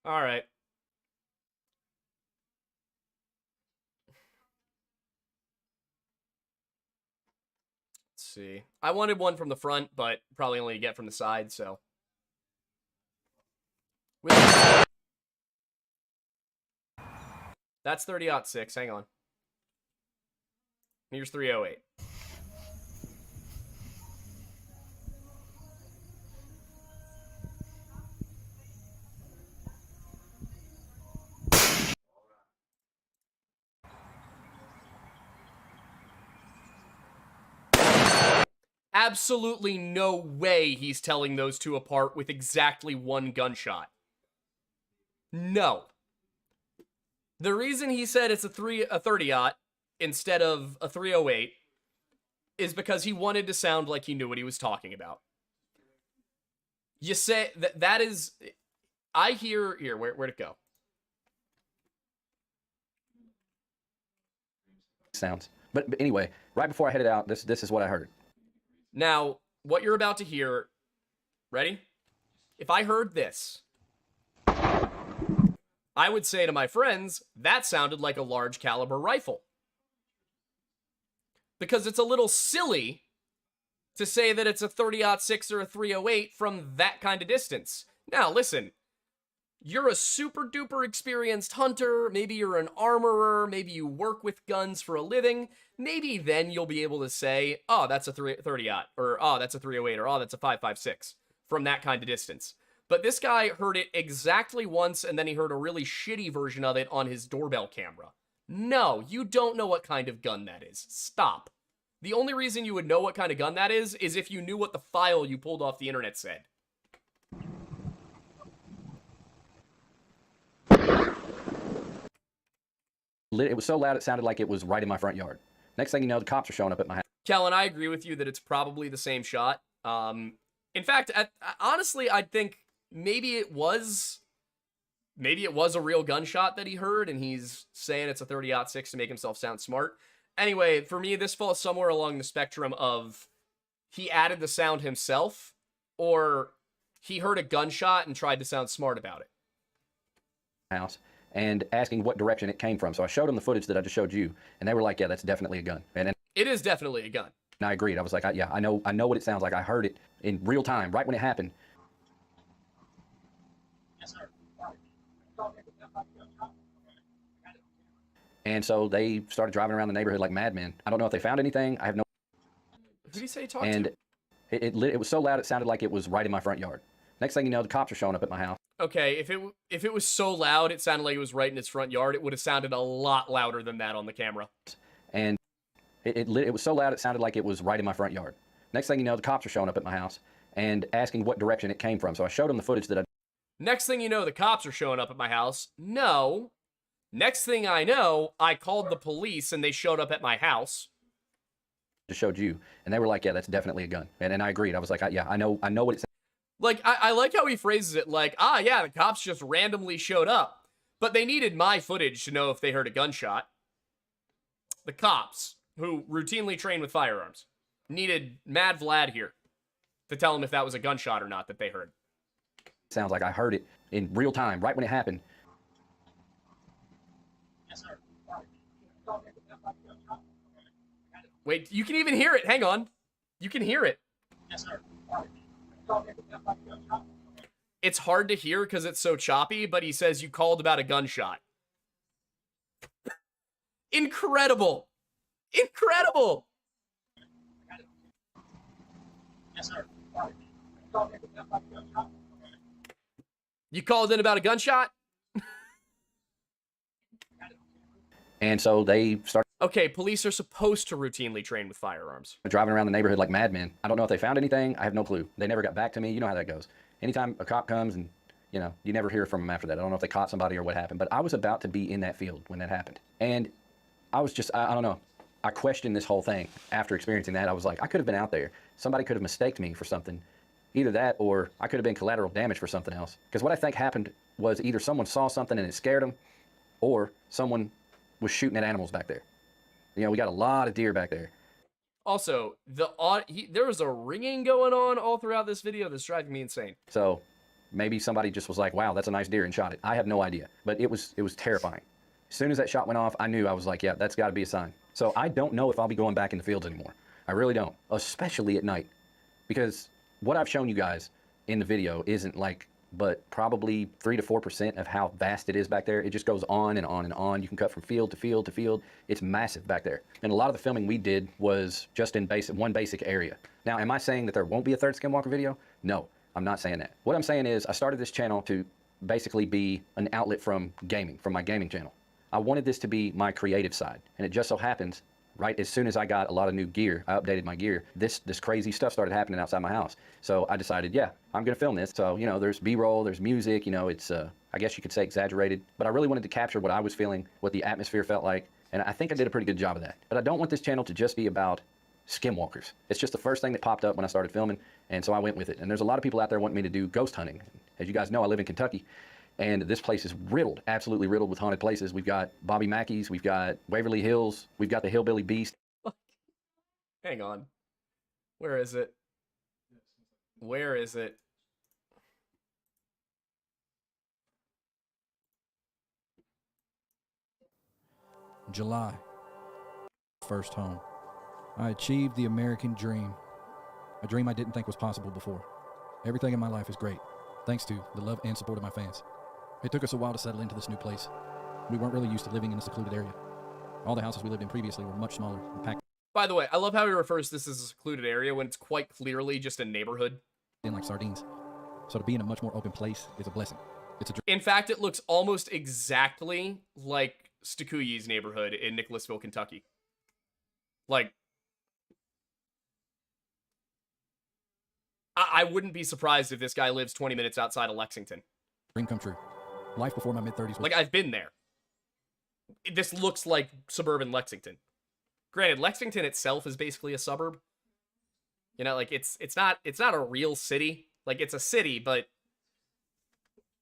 All right. Let's see. I wanted one from the front, but probably only get from the side, so. That's 30-06. Hang on. Here's 308. Absolutely no way he's telling those two apart with exactly one gunshot. No. The reason he said it's a 30-aught instead of a 308 is because he wanted to sound like he knew what he was talking about. You say that is, I hear, here, where'd it go? Sounds. But anyway, right before I headed out, this is what I heard. Now, what you're about to hear, ready? If I heard this, I would say to my friends, that sounded like a large caliber rifle. Because it's a little silly to say that it's a 30-06 or a 308 from that kind of distance. Now, listen, you're a super duper experienced hunter, maybe you're an armorer, maybe you work with guns for a living, maybe then you'll be able to say, oh, that's a 30-aught, or oh, that's a 308, or oh, that's a 5.56 from that kind of distance. But this guy heard it exactly once, and then he heard a really shitty version of it on his doorbell camera. No, you don't know what kind of gun that is. Stop. The only reason you would know what kind of gun that is if you knew what the file you pulled off the internet said. It was so loud it sounded like it was right in my front yard. Next thing you know, the cops are showing up at my house. Kellen, I agree with you that it's probably the same shot. In fact, honestly, I think maybe it was a real gunshot that he heard, and he's saying it's a 30-06 to make himself sound smart. Anyway, for me, this falls somewhere along the spectrum of he added the sound himself, or he heard a gunshot and tried to sound smart about it. House and asking what direction it came from. So I showed them the footage that I just showed you, and they were like, yeah, that's definitely a gun. And it is definitely a gun. And I agreed. I was like, yeah, I know what it sounds like. I heard it in real time, right when it happened. Yes, sir. And so they started driving around the neighborhood like madmen. I don't know if they found anything. I have no... Who did he say he talked to? And it was so loud it sounded like it was right in my front yard. Next thing you know, the cops are showing up at my house. Okay, if it was so loud it sounded like it was right in his front yard, it would have sounded a lot louder than that on the camera. And it was so loud it sounded like it was right in my front yard. Next thing you know, the cops are showing up at my house and asking what direction it came from. So I showed them the footage that I... Next thing you know, the cops are showing up at my house. No. Next thing I know, I called the police and they showed up at my house. Just showed you, and they were like, yeah, that's definitely a gun. And I agreed. I was like, yeah, I know what it's... Like, I like how he phrases it like, yeah, the cops just randomly showed up. But they needed my footage to know if they heard a gunshot. The cops, who routinely train with firearms, needed Mad Vlad here to tell them if that was a gunshot or not that they heard. Sounds like I heard it in real time, right when it happened. Yes, sir. Wait, you can even hear it. Hang on. You can hear it. Yes, sir. It's hard to hear because it's so choppy, but he says you called about a gunshot. Incredible. Incredible. Yes, sir. You called in about a gunshot? And so they started... Okay, police are supposed to routinely train with firearms. Driving around the neighborhood like madmen. I don't know if they found anything. I have no clue. They never got back to me. You know how that goes. Anytime a cop comes and, you know, you never hear from them after that. I don't know if they caught somebody or what happened. But I was about to be in that field when that happened. And I was just, I don't know. I questioned this whole thing after experiencing that. I was like, I could have been out there. Somebody could have mistaken me for something. Either that or I could have been collateral damage for something else. Because what I think happened was either someone saw something and it scared them, or someone was shooting at animals back there. You know, we got a lot of deer back there. Also, there was a ringing going on all throughout this video that's driving me insane. So maybe somebody just was like, wow, that's a nice deer, and shot it. I have no idea. But it was terrifying. As soon as that shot went off, I knew. I was like, yeah, that's got to be a sign. So I don't know if I'll be going back in the fields anymore. I really don't, especially at night. Because what I've shown you guys in the video isn't like, but probably 3 to 4% of how vast it is back there. It just goes on and on and on. You can cut from field to field to field. It's massive back there. And a lot of the filming we did was just in one basic area. Now, am I saying that there won't be a third Skinwalker video? No, I'm not saying that. What I'm saying is I started this channel to basically be an outlet from gaming, from my gaming channel. I wanted this to be my creative side. And it just so happens, right as soon as I got a lot of new gear, I updated my gear, this crazy stuff started happening outside my house. So I decided, yeah, I'm gonna film this. So, you know, there's B-roll, there's music, you know, it's, I guess you could say exaggerated, but I really wanted to capture what I was feeling, what the atmosphere felt like, and I think I did a pretty good job of that. But I don't want this channel to just be about skinwalkers. It's just the first thing that popped up when I started filming, and so I went with it. And there's a lot of people out there wanting me to do ghost hunting. As you guys know, I live in Kentucky, and this place is riddled, absolutely riddled with haunted places. We've got Bobby Mackey's, we've got Waverly Hills, we've got the Hillbilly Beast. Hang on. Where is it? Where is it? July. First home. I achieved the American dream. A dream I didn't think was possible before. Everything in my life is great, thanks to the love and support of my fans. It took us a while to settle into this new place. We weren't really used to living in a secluded area. All the houses we lived in previously were much smaller and packed By the way, I love how he refers to this as a secluded area when it's quite clearly just a neighborhood. in like sardines. So to be in a much more open place is a blessing. It's a dream. In fact, it looks almost exactly like Stakuyi's neighborhood in Nicholasville, Kentucky. Like, I wouldn't be surprised if this guy lives 20 minutes outside of Lexington. Dream come true. Life before my mid-30s was... Like, I've been there. This looks like suburban Lexington. Granted, Lexington itself is basically a suburb. You know, like, it's not a real city. Like, it's a city, but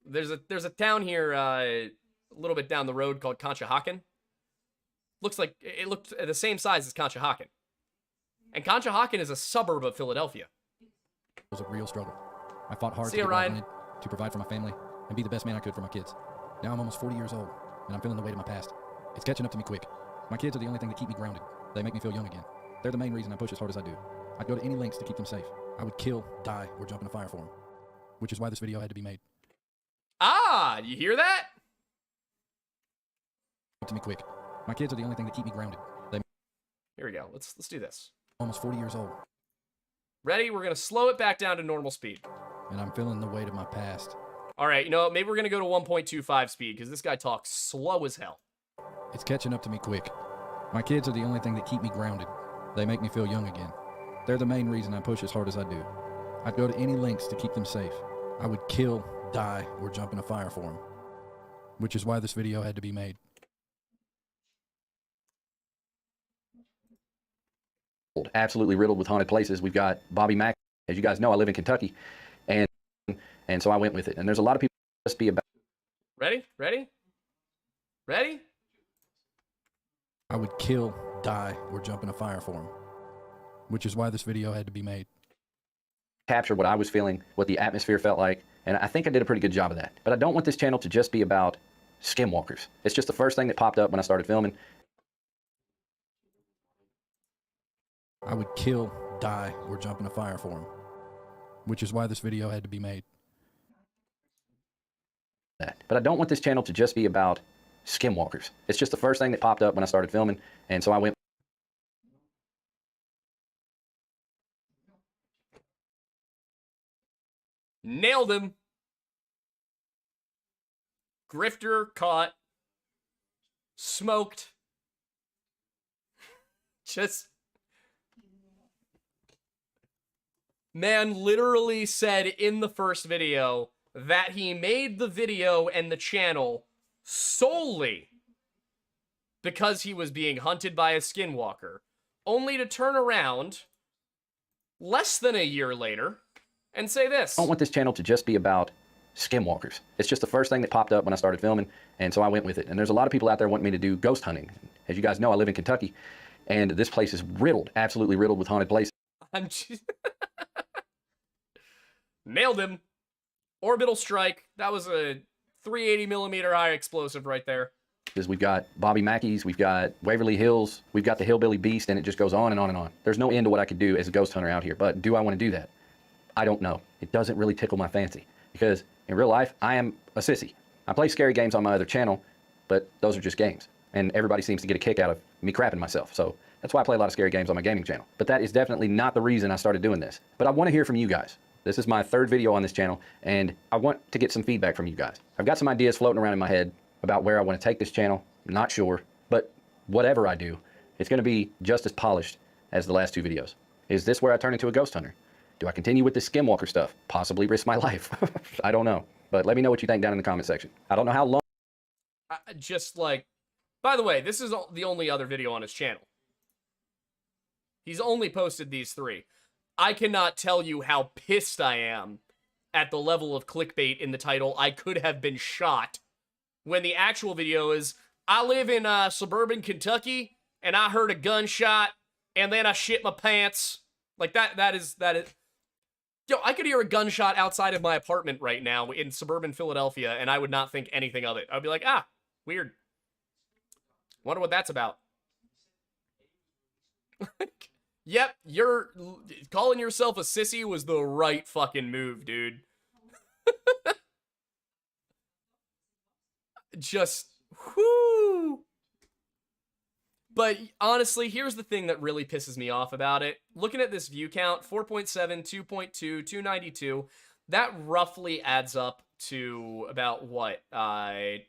there's a town here a little bit down the road called Conshohocken. It looked the same size as Conshohocken. And Conshohocken is a suburb of Philadelphia. It was a real struggle. I fought hard See to ya, get what I Ryan. wanted, to provide for my family, and be the best man I could for my kids. Now I'm almost 40 years old, and I'm feeling the weight of my past. It's catching up to me quick. My kids are the only thing that keep me grounded. They make me feel young again. They're the main reason I push as hard as I do. I'd go to any lengths to keep them safe. I would kill, die, or jump in a fire for them. Which is why this video had to be made. Ah, you hear that? Up to me quick. My kids are the only thing that keep me grounded. They... Here we go. Let's do this. Almost 40 years old, Ready? We're gonna slow it back down to normal speed. and I'm feeling the weight of my past. All right, you know what? Maybe we're gonna go to 1.25 speed because this guy talks slow as hell. It's catching up to me quick. My kids are the only thing that keep me grounded. They make me feel young again. They're the main reason I push as hard as I do. I'd go to any lengths to keep them safe. I would kill, die, or jump in a fire for them. Which is why this video had to be made. Absolutely riddled with haunted places. We've got Bobby Mack. As you guys know, I live in Kentucky, and so I went with it. And there's a lot of people just be about. Ready? Ready? Ready? I would kill, die, or jump in a fire for them. Which is why this video had to be made. Capture what I was feeling, what the atmosphere felt like, and I think I did a pretty good job of that. But I don't want this channel to just be about skinwalkers. It's just the first thing that popped up when I started filming. I would kill, die, or jump in a fire for them. Which is why this video had to be made. But I don't want this channel to just be about skinwalkers. It's just the first thing that popped up when I started filming, and so I went. Nailed him. Grifter caught. Smoked. Just. Man literally said in the first video that he made the video and the channel solely because he was being hunted by a skinwalker, only to turn around less than a year later and say this. I don't want this channel to just be about skinwalkers. It's just the first thing that popped up when I started filming, and so I went with it. And there's a lot of people out there wanting me to do ghost hunting. As you guys know, I live in Kentucky, and this place is riddled, absolutely riddled with haunted places. I'm just... Nailed him. Orbital strike. That was a 380 millimeter high explosive right there. We've got Bobby Mackey's, we've got Waverly Hills, we've got the Hillbilly Beast, and it just goes on and on and on. There's no end to what I could do as a ghost hunter out here, but do I want to do that? I don't know. It doesn't really tickle my fancy, because in real life, I am a sissy. I play scary games on my other channel, but those are just games, and everybody seems to get a kick out of me crapping myself, so that's why I play a lot of scary games on my gaming channel. But that is definitely not the reason I started doing this. But I want to hear from you guys. This is my third video on this channel, and I want to get some feedback from you guys. I've got some ideas floating around in my head about where I want to take this channel. I'm not sure, but whatever I do, it's going to be just as polished as the last two videos. Is this where I turn into a ghost hunter? Do I continue with this skinwalker stuff? Possibly risk my life. I don't know. But let me know what you think down in the comment section. I don't know how long. Just like... By the way, this is the only other video on his channel. He's only posted these 3. I cannot tell you how pissed I am at the level of clickbait in the title. I could have been shot, when the actual video is, I live in suburban Kentucky, and I heard a gunshot, and then I shit my pants. Like, that is... Yo, I could hear a gunshot outside of my apartment right now in suburban Philadelphia, and I would not think anything of it. I'd be like, ah, weird. Wonder what that's about. Yep, you're... calling yourself a sissy was the right fucking move, dude. Just, whoo. But honestly, here's the thing that really pisses me off about it. Looking at this view count, 4.7, 2.2, 292, that roughly adds up to about what? A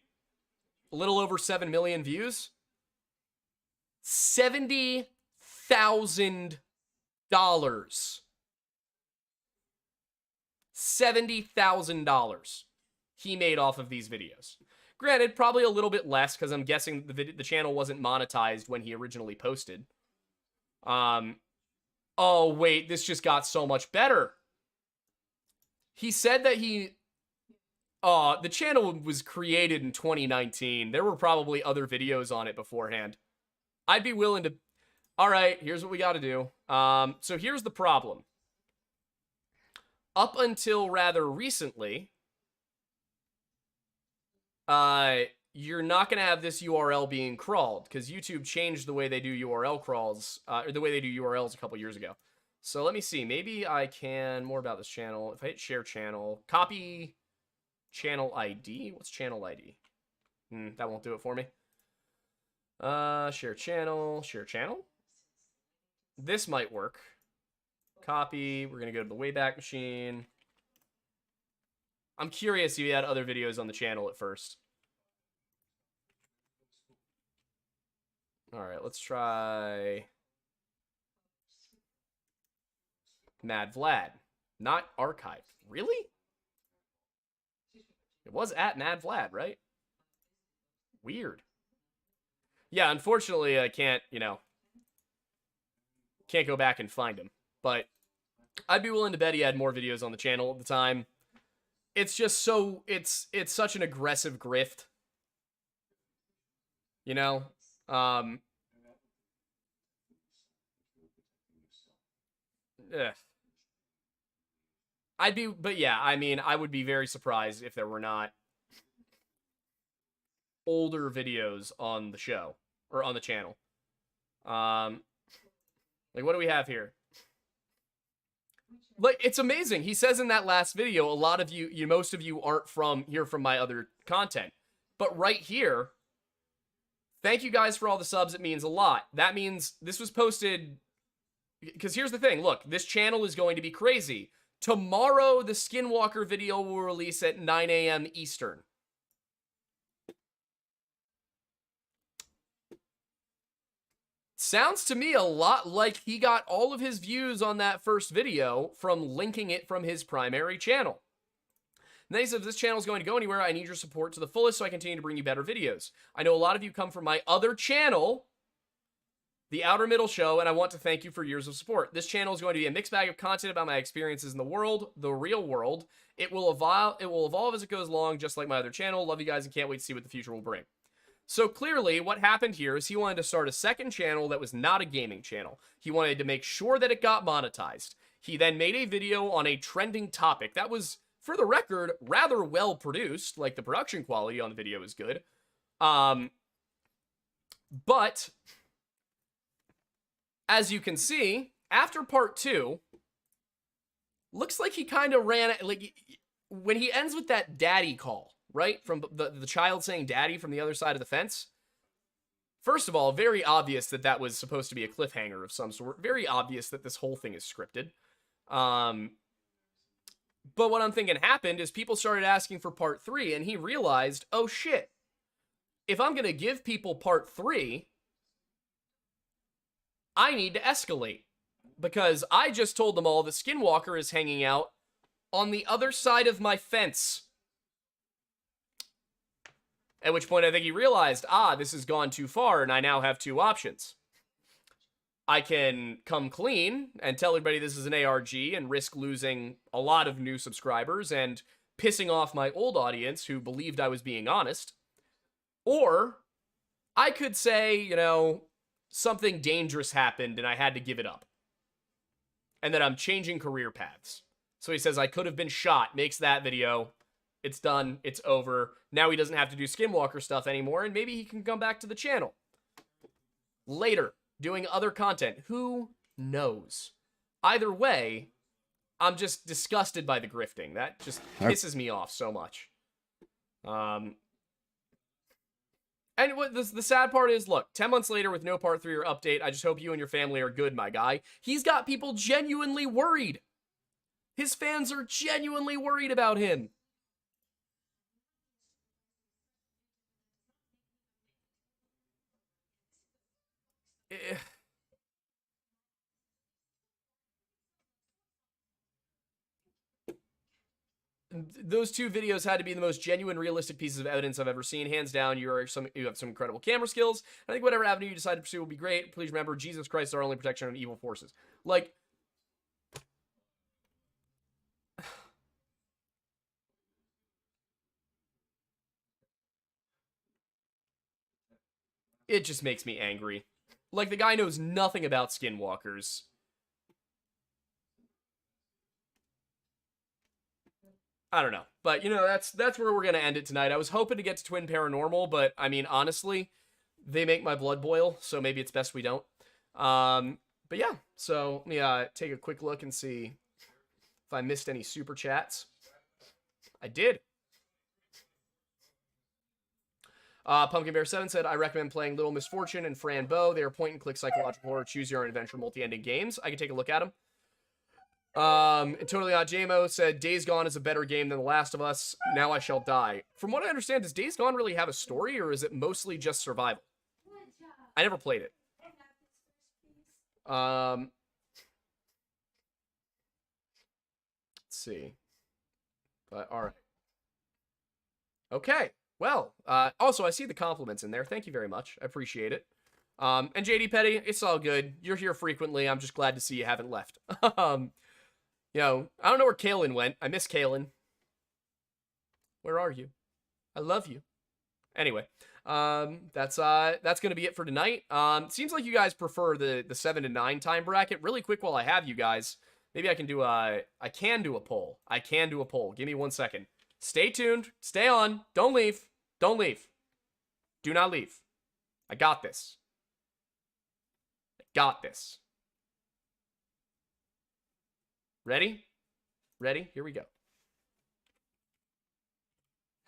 little over 7 million views? $70,000 $70,000 he made off of these videos. Granted, probably a little bit less, because I'm guessing the channel wasn't monetized when he originally posted. Oh, wait, this just got so much better. He said that the channel was created in 2019. There were probably other videos on it beforehand. I'd be willing to... Alright, here's what we gotta do. So here's the problem. Up until rather recently... you're not going to have this URL being crawled, because YouTube changed the way they do URL crawls, or the way they do URLs a couple years ago. So let me see. Maybe I can... More about this channel. If I hit share channel, copy channel ID. What's channel ID? That won't do it for me. Share channel. Share channel. This might work. Copy. We're going to go to the Wayback Machine. I'm curious if he had other videos on the channel at first. Alright, let's try... Mad Vlad. Not archived. Really? It was at Mad Vlad, right? Weird. Yeah, unfortunately, I can't, can't go back and find him. But I'd be willing to bet he had more videos on the channel at the time. It's just so... It's such an aggressive grift. Ugh. But yeah, I mean, I would be very surprised if there were not older videos on the show, or on the channel. Like, what do we have here? Like, it's amazing. He says in that last video, a lot of you, most of you aren't from my other content. But right here, thank you guys for all the subs. It means a lot. That means this was posted... Because here's the thing. Look, this channel is going to be crazy. Tomorrow, the Skinwalker video will release at 9 a.m. Eastern. Sounds to me a lot like he got all of his views on that first video from linking it from his primary channel. And then he says, if this channel is going to go anywhere, I need your support to the fullest so I continue to bring you better videos. I know a lot of you come from my other channel, The Outer Middle Show, and I want to thank you for years of support. This channel is going to be a mixed bag of content about my experiences in the world, the real world. It will evolve as it goes along, just like my other channel. Love you guys and can't wait to see what the future will bring. So clearly, what happened here is he wanted to start a second channel that was not a gaming channel. He wanted to make sure that it got monetized. He then made a video on a trending topic that was, for the record, rather well produced. Like, the production quality on the video is good. But as you can see, after part 2, looks like he kind of ran... Like, when he ends with that daddy call, right? From the child saying daddy from the other side of the fence. First of all, very obvious that that was supposed to be a cliffhanger of some sort. Very obvious that this whole thing is scripted. But what I'm thinking happened is people started asking for part 3, and he realized, oh shit, if I'm going to give people part 3, I need to escalate. Because I just told them all that Skinwalker is hanging out on the other side of my fence. At which point I think he realized, this has gone too far, and I now have 2 options. I can come clean and tell everybody this is an ARG and risk losing a lot of new subscribers and pissing off my old audience who believed I was being honest. Or I could say, you know, something dangerous happened and I had to give it up. And that I'm changing career paths. So he says I could have been shot, makes that video. It's done. It's over. Now he doesn't have to do Skinwalker stuff anymore, and maybe he can come back to the channel later, doing other content. Who knows? Either way, I'm just disgusted by the grifting. That just pisses me off so much. And what the sad part is, look, 10 months later with no part 3 or update, I just hope you and your family are good, my guy. He's got people genuinely worried. His fans are genuinely worried about him. Those 2 videos had to be the most genuine, realistic pieces of evidence I've ever seen. Hands down, you have some incredible camera skills. I think whatever avenue you decide to pursue will be great. Please remember, Jesus Christ is our only protection from evil forces. Like, it just makes me angry. Like, the guy knows nothing about skinwalkers. I don't know. But, you know, that's where we're going to end it tonight. I was hoping to get to Twin Paranormal, but, I mean, honestly, they make my blood boil, so maybe it's best we don't. But, yeah. So, let me take a quick look and see if I missed any super chats. I did. Pumpkin Bear 7 said, I recommend playing Little Misfortune and Fran Bow. They are point-and-click psychological horror, choose-your-own-adventure, multi-ending games. I can take a look at them. Totally Not JMO said, Days Gone is a better game than The Last of Us. Now I Shall Die. From what I understand, does Days Gone really have a story, or is it mostly just survival? I never played it. Let's see. But, alright. Okay. Well, also, I see the compliments in there. Thank you very much. I appreciate it. And JD Petty, it's all good. You're here frequently. I'm just glad to see you haven't left. You know, I don't know where Kalen went. I miss Kalen. Where are you? I love you. Anyway, that's gonna be it for tonight. Seems like you guys prefer the 7 to 9 time bracket. Really quick while I have you guys, maybe I can do I can do a poll. I can do a poll. Give me 1 second. Stay tuned. Stay on. Don't leave. Don't leave. Do not leave. I got this. I got this. Ready? Ready? Here we go.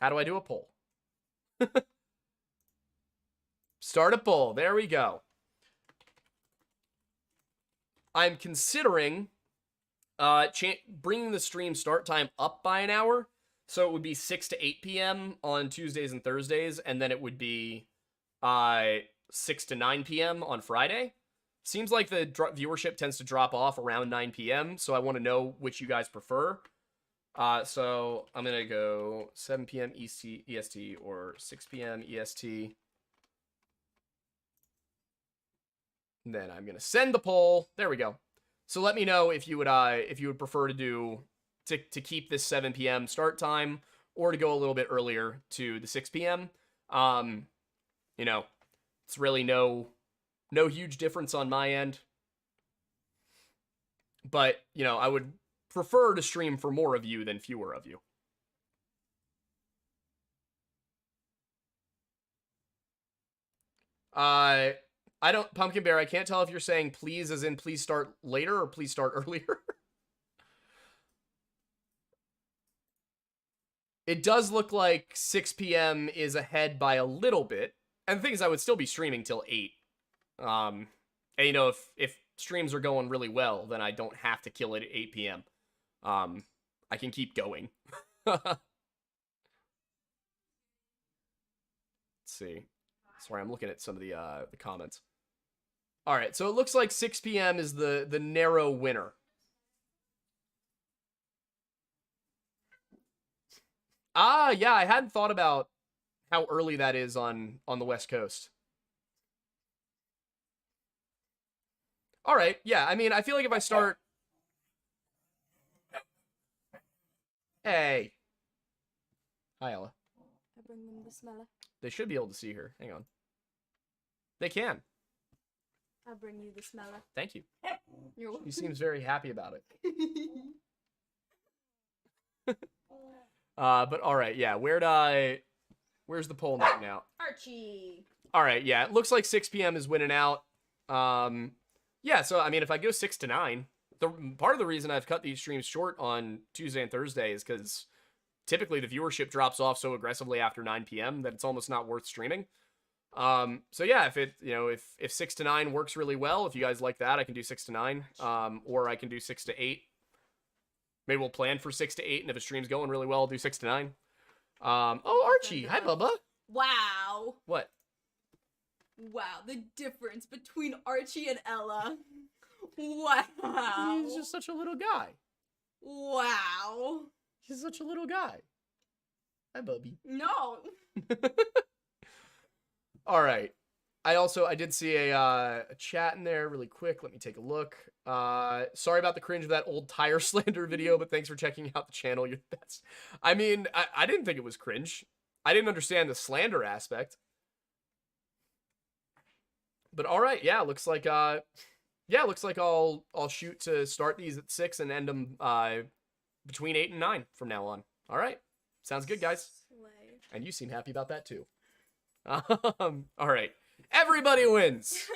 How do I do a poll? Start a poll. There we go. I'm considering bringing the stream start time up by an hour. So it would be 6 to 8 p.m. on Tuesdays and Thursdays, and then it would be 6 to 9 p.m. on Friday. Seems like the viewership tends to drop off around 9 p.m., so I want to know which you guys prefer. So I'm going to go 7 p.m. EST or 6 p.m. EST. And then I'm going to send the poll. There we go. So let me know if you would prefer to keep this 7 p.m. start time or to go a little bit earlier to the 6 p.m. You know, it's really no huge difference on my end. But, you know, I would prefer to stream for more of you than fewer of you. I don't, Pumpkin Bear, I can't tell if you're saying please as in please start later or please start earlier. It does look like 6 p.m. is ahead by a little bit. And the thing is, I would still be streaming till 8. And, you know, if streams are going really well, then I don't have to kill it at 8 p.m. I can keep going. Let's see. Sorry, I'm looking at some of the comments. All right, so it looks like 6 p.m. is the narrow winner. Ah, yeah, I hadn't thought about how early that is on the West Coast. All right, yeah. I mean, I feel like if I start... Hey. Hi, Ella. I bring them the smeller. They should be able to see her. Hang on. They can. I bring you the smeller. Thank you. You're welcome. She seems very happy about it. But all right, yeah. Where's the poll netting out? Archie. All right, yeah. It looks like 6 p.m. is winning out. Yeah. So I mean, if I go 6 to 9, part of the reason I've cut these streams short on Tuesday and Thursday is because typically the viewership drops off so aggressively after 9 p.m. that it's almost not worth streaming. So yeah, if 6 to 9 works really well, if you guys like that, I can do 6 to 9. Or I can do 6 to 8. Maybe we'll plan for 6 to 8, and if a stream's going really well, I'll do 6 to 9. Oh, Archie. Hi, Bubba. Wow. What? Wow, the difference between Archie and Ella. Wow. He's just such a little guy. Wow. He's such a little guy. Hi, Bubby. No. All right. I did see a chat in there really quick. Let me take a look. Sorry about the cringe of that old tire slander video, but thanks for checking out the channel. You're the best. I mean, I didn't think it was cringe. I didn't understand the slander aspect. But all right, yeah, looks like I'll shoot to start these at 6 and end them between 8 and 9 from now on. All right. Sounds good, guys. Slay. And you seem happy about that too. All right. Everybody wins.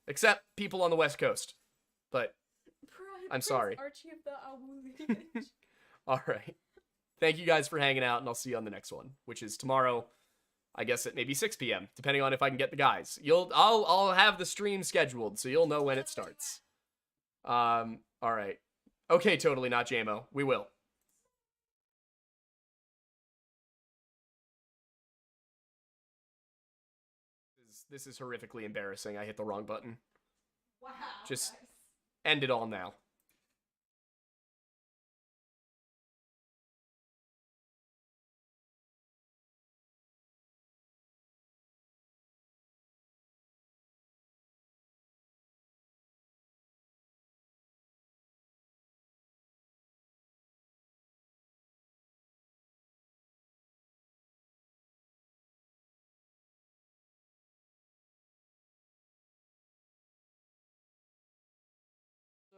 Except people on the West Coast. But I'm sorry. Archie of the Alwuli. All right. Thank you guys for hanging out, and I'll see you on the next one, which is tomorrow, I guess at maybe 6 p.m., depending on if I can get the guys. I'll have the stream scheduled, so you'll know when it starts. All right. Okay, totally not JMO. We will. This is horrifically embarrassing. I hit the wrong button. Wow. Just end it all now.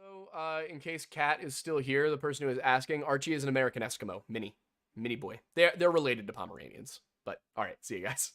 So, in case Kat is still here, the person who is asking, Archie is an American Eskimo, mini boy. They're related to Pomeranians. But all right, see you guys.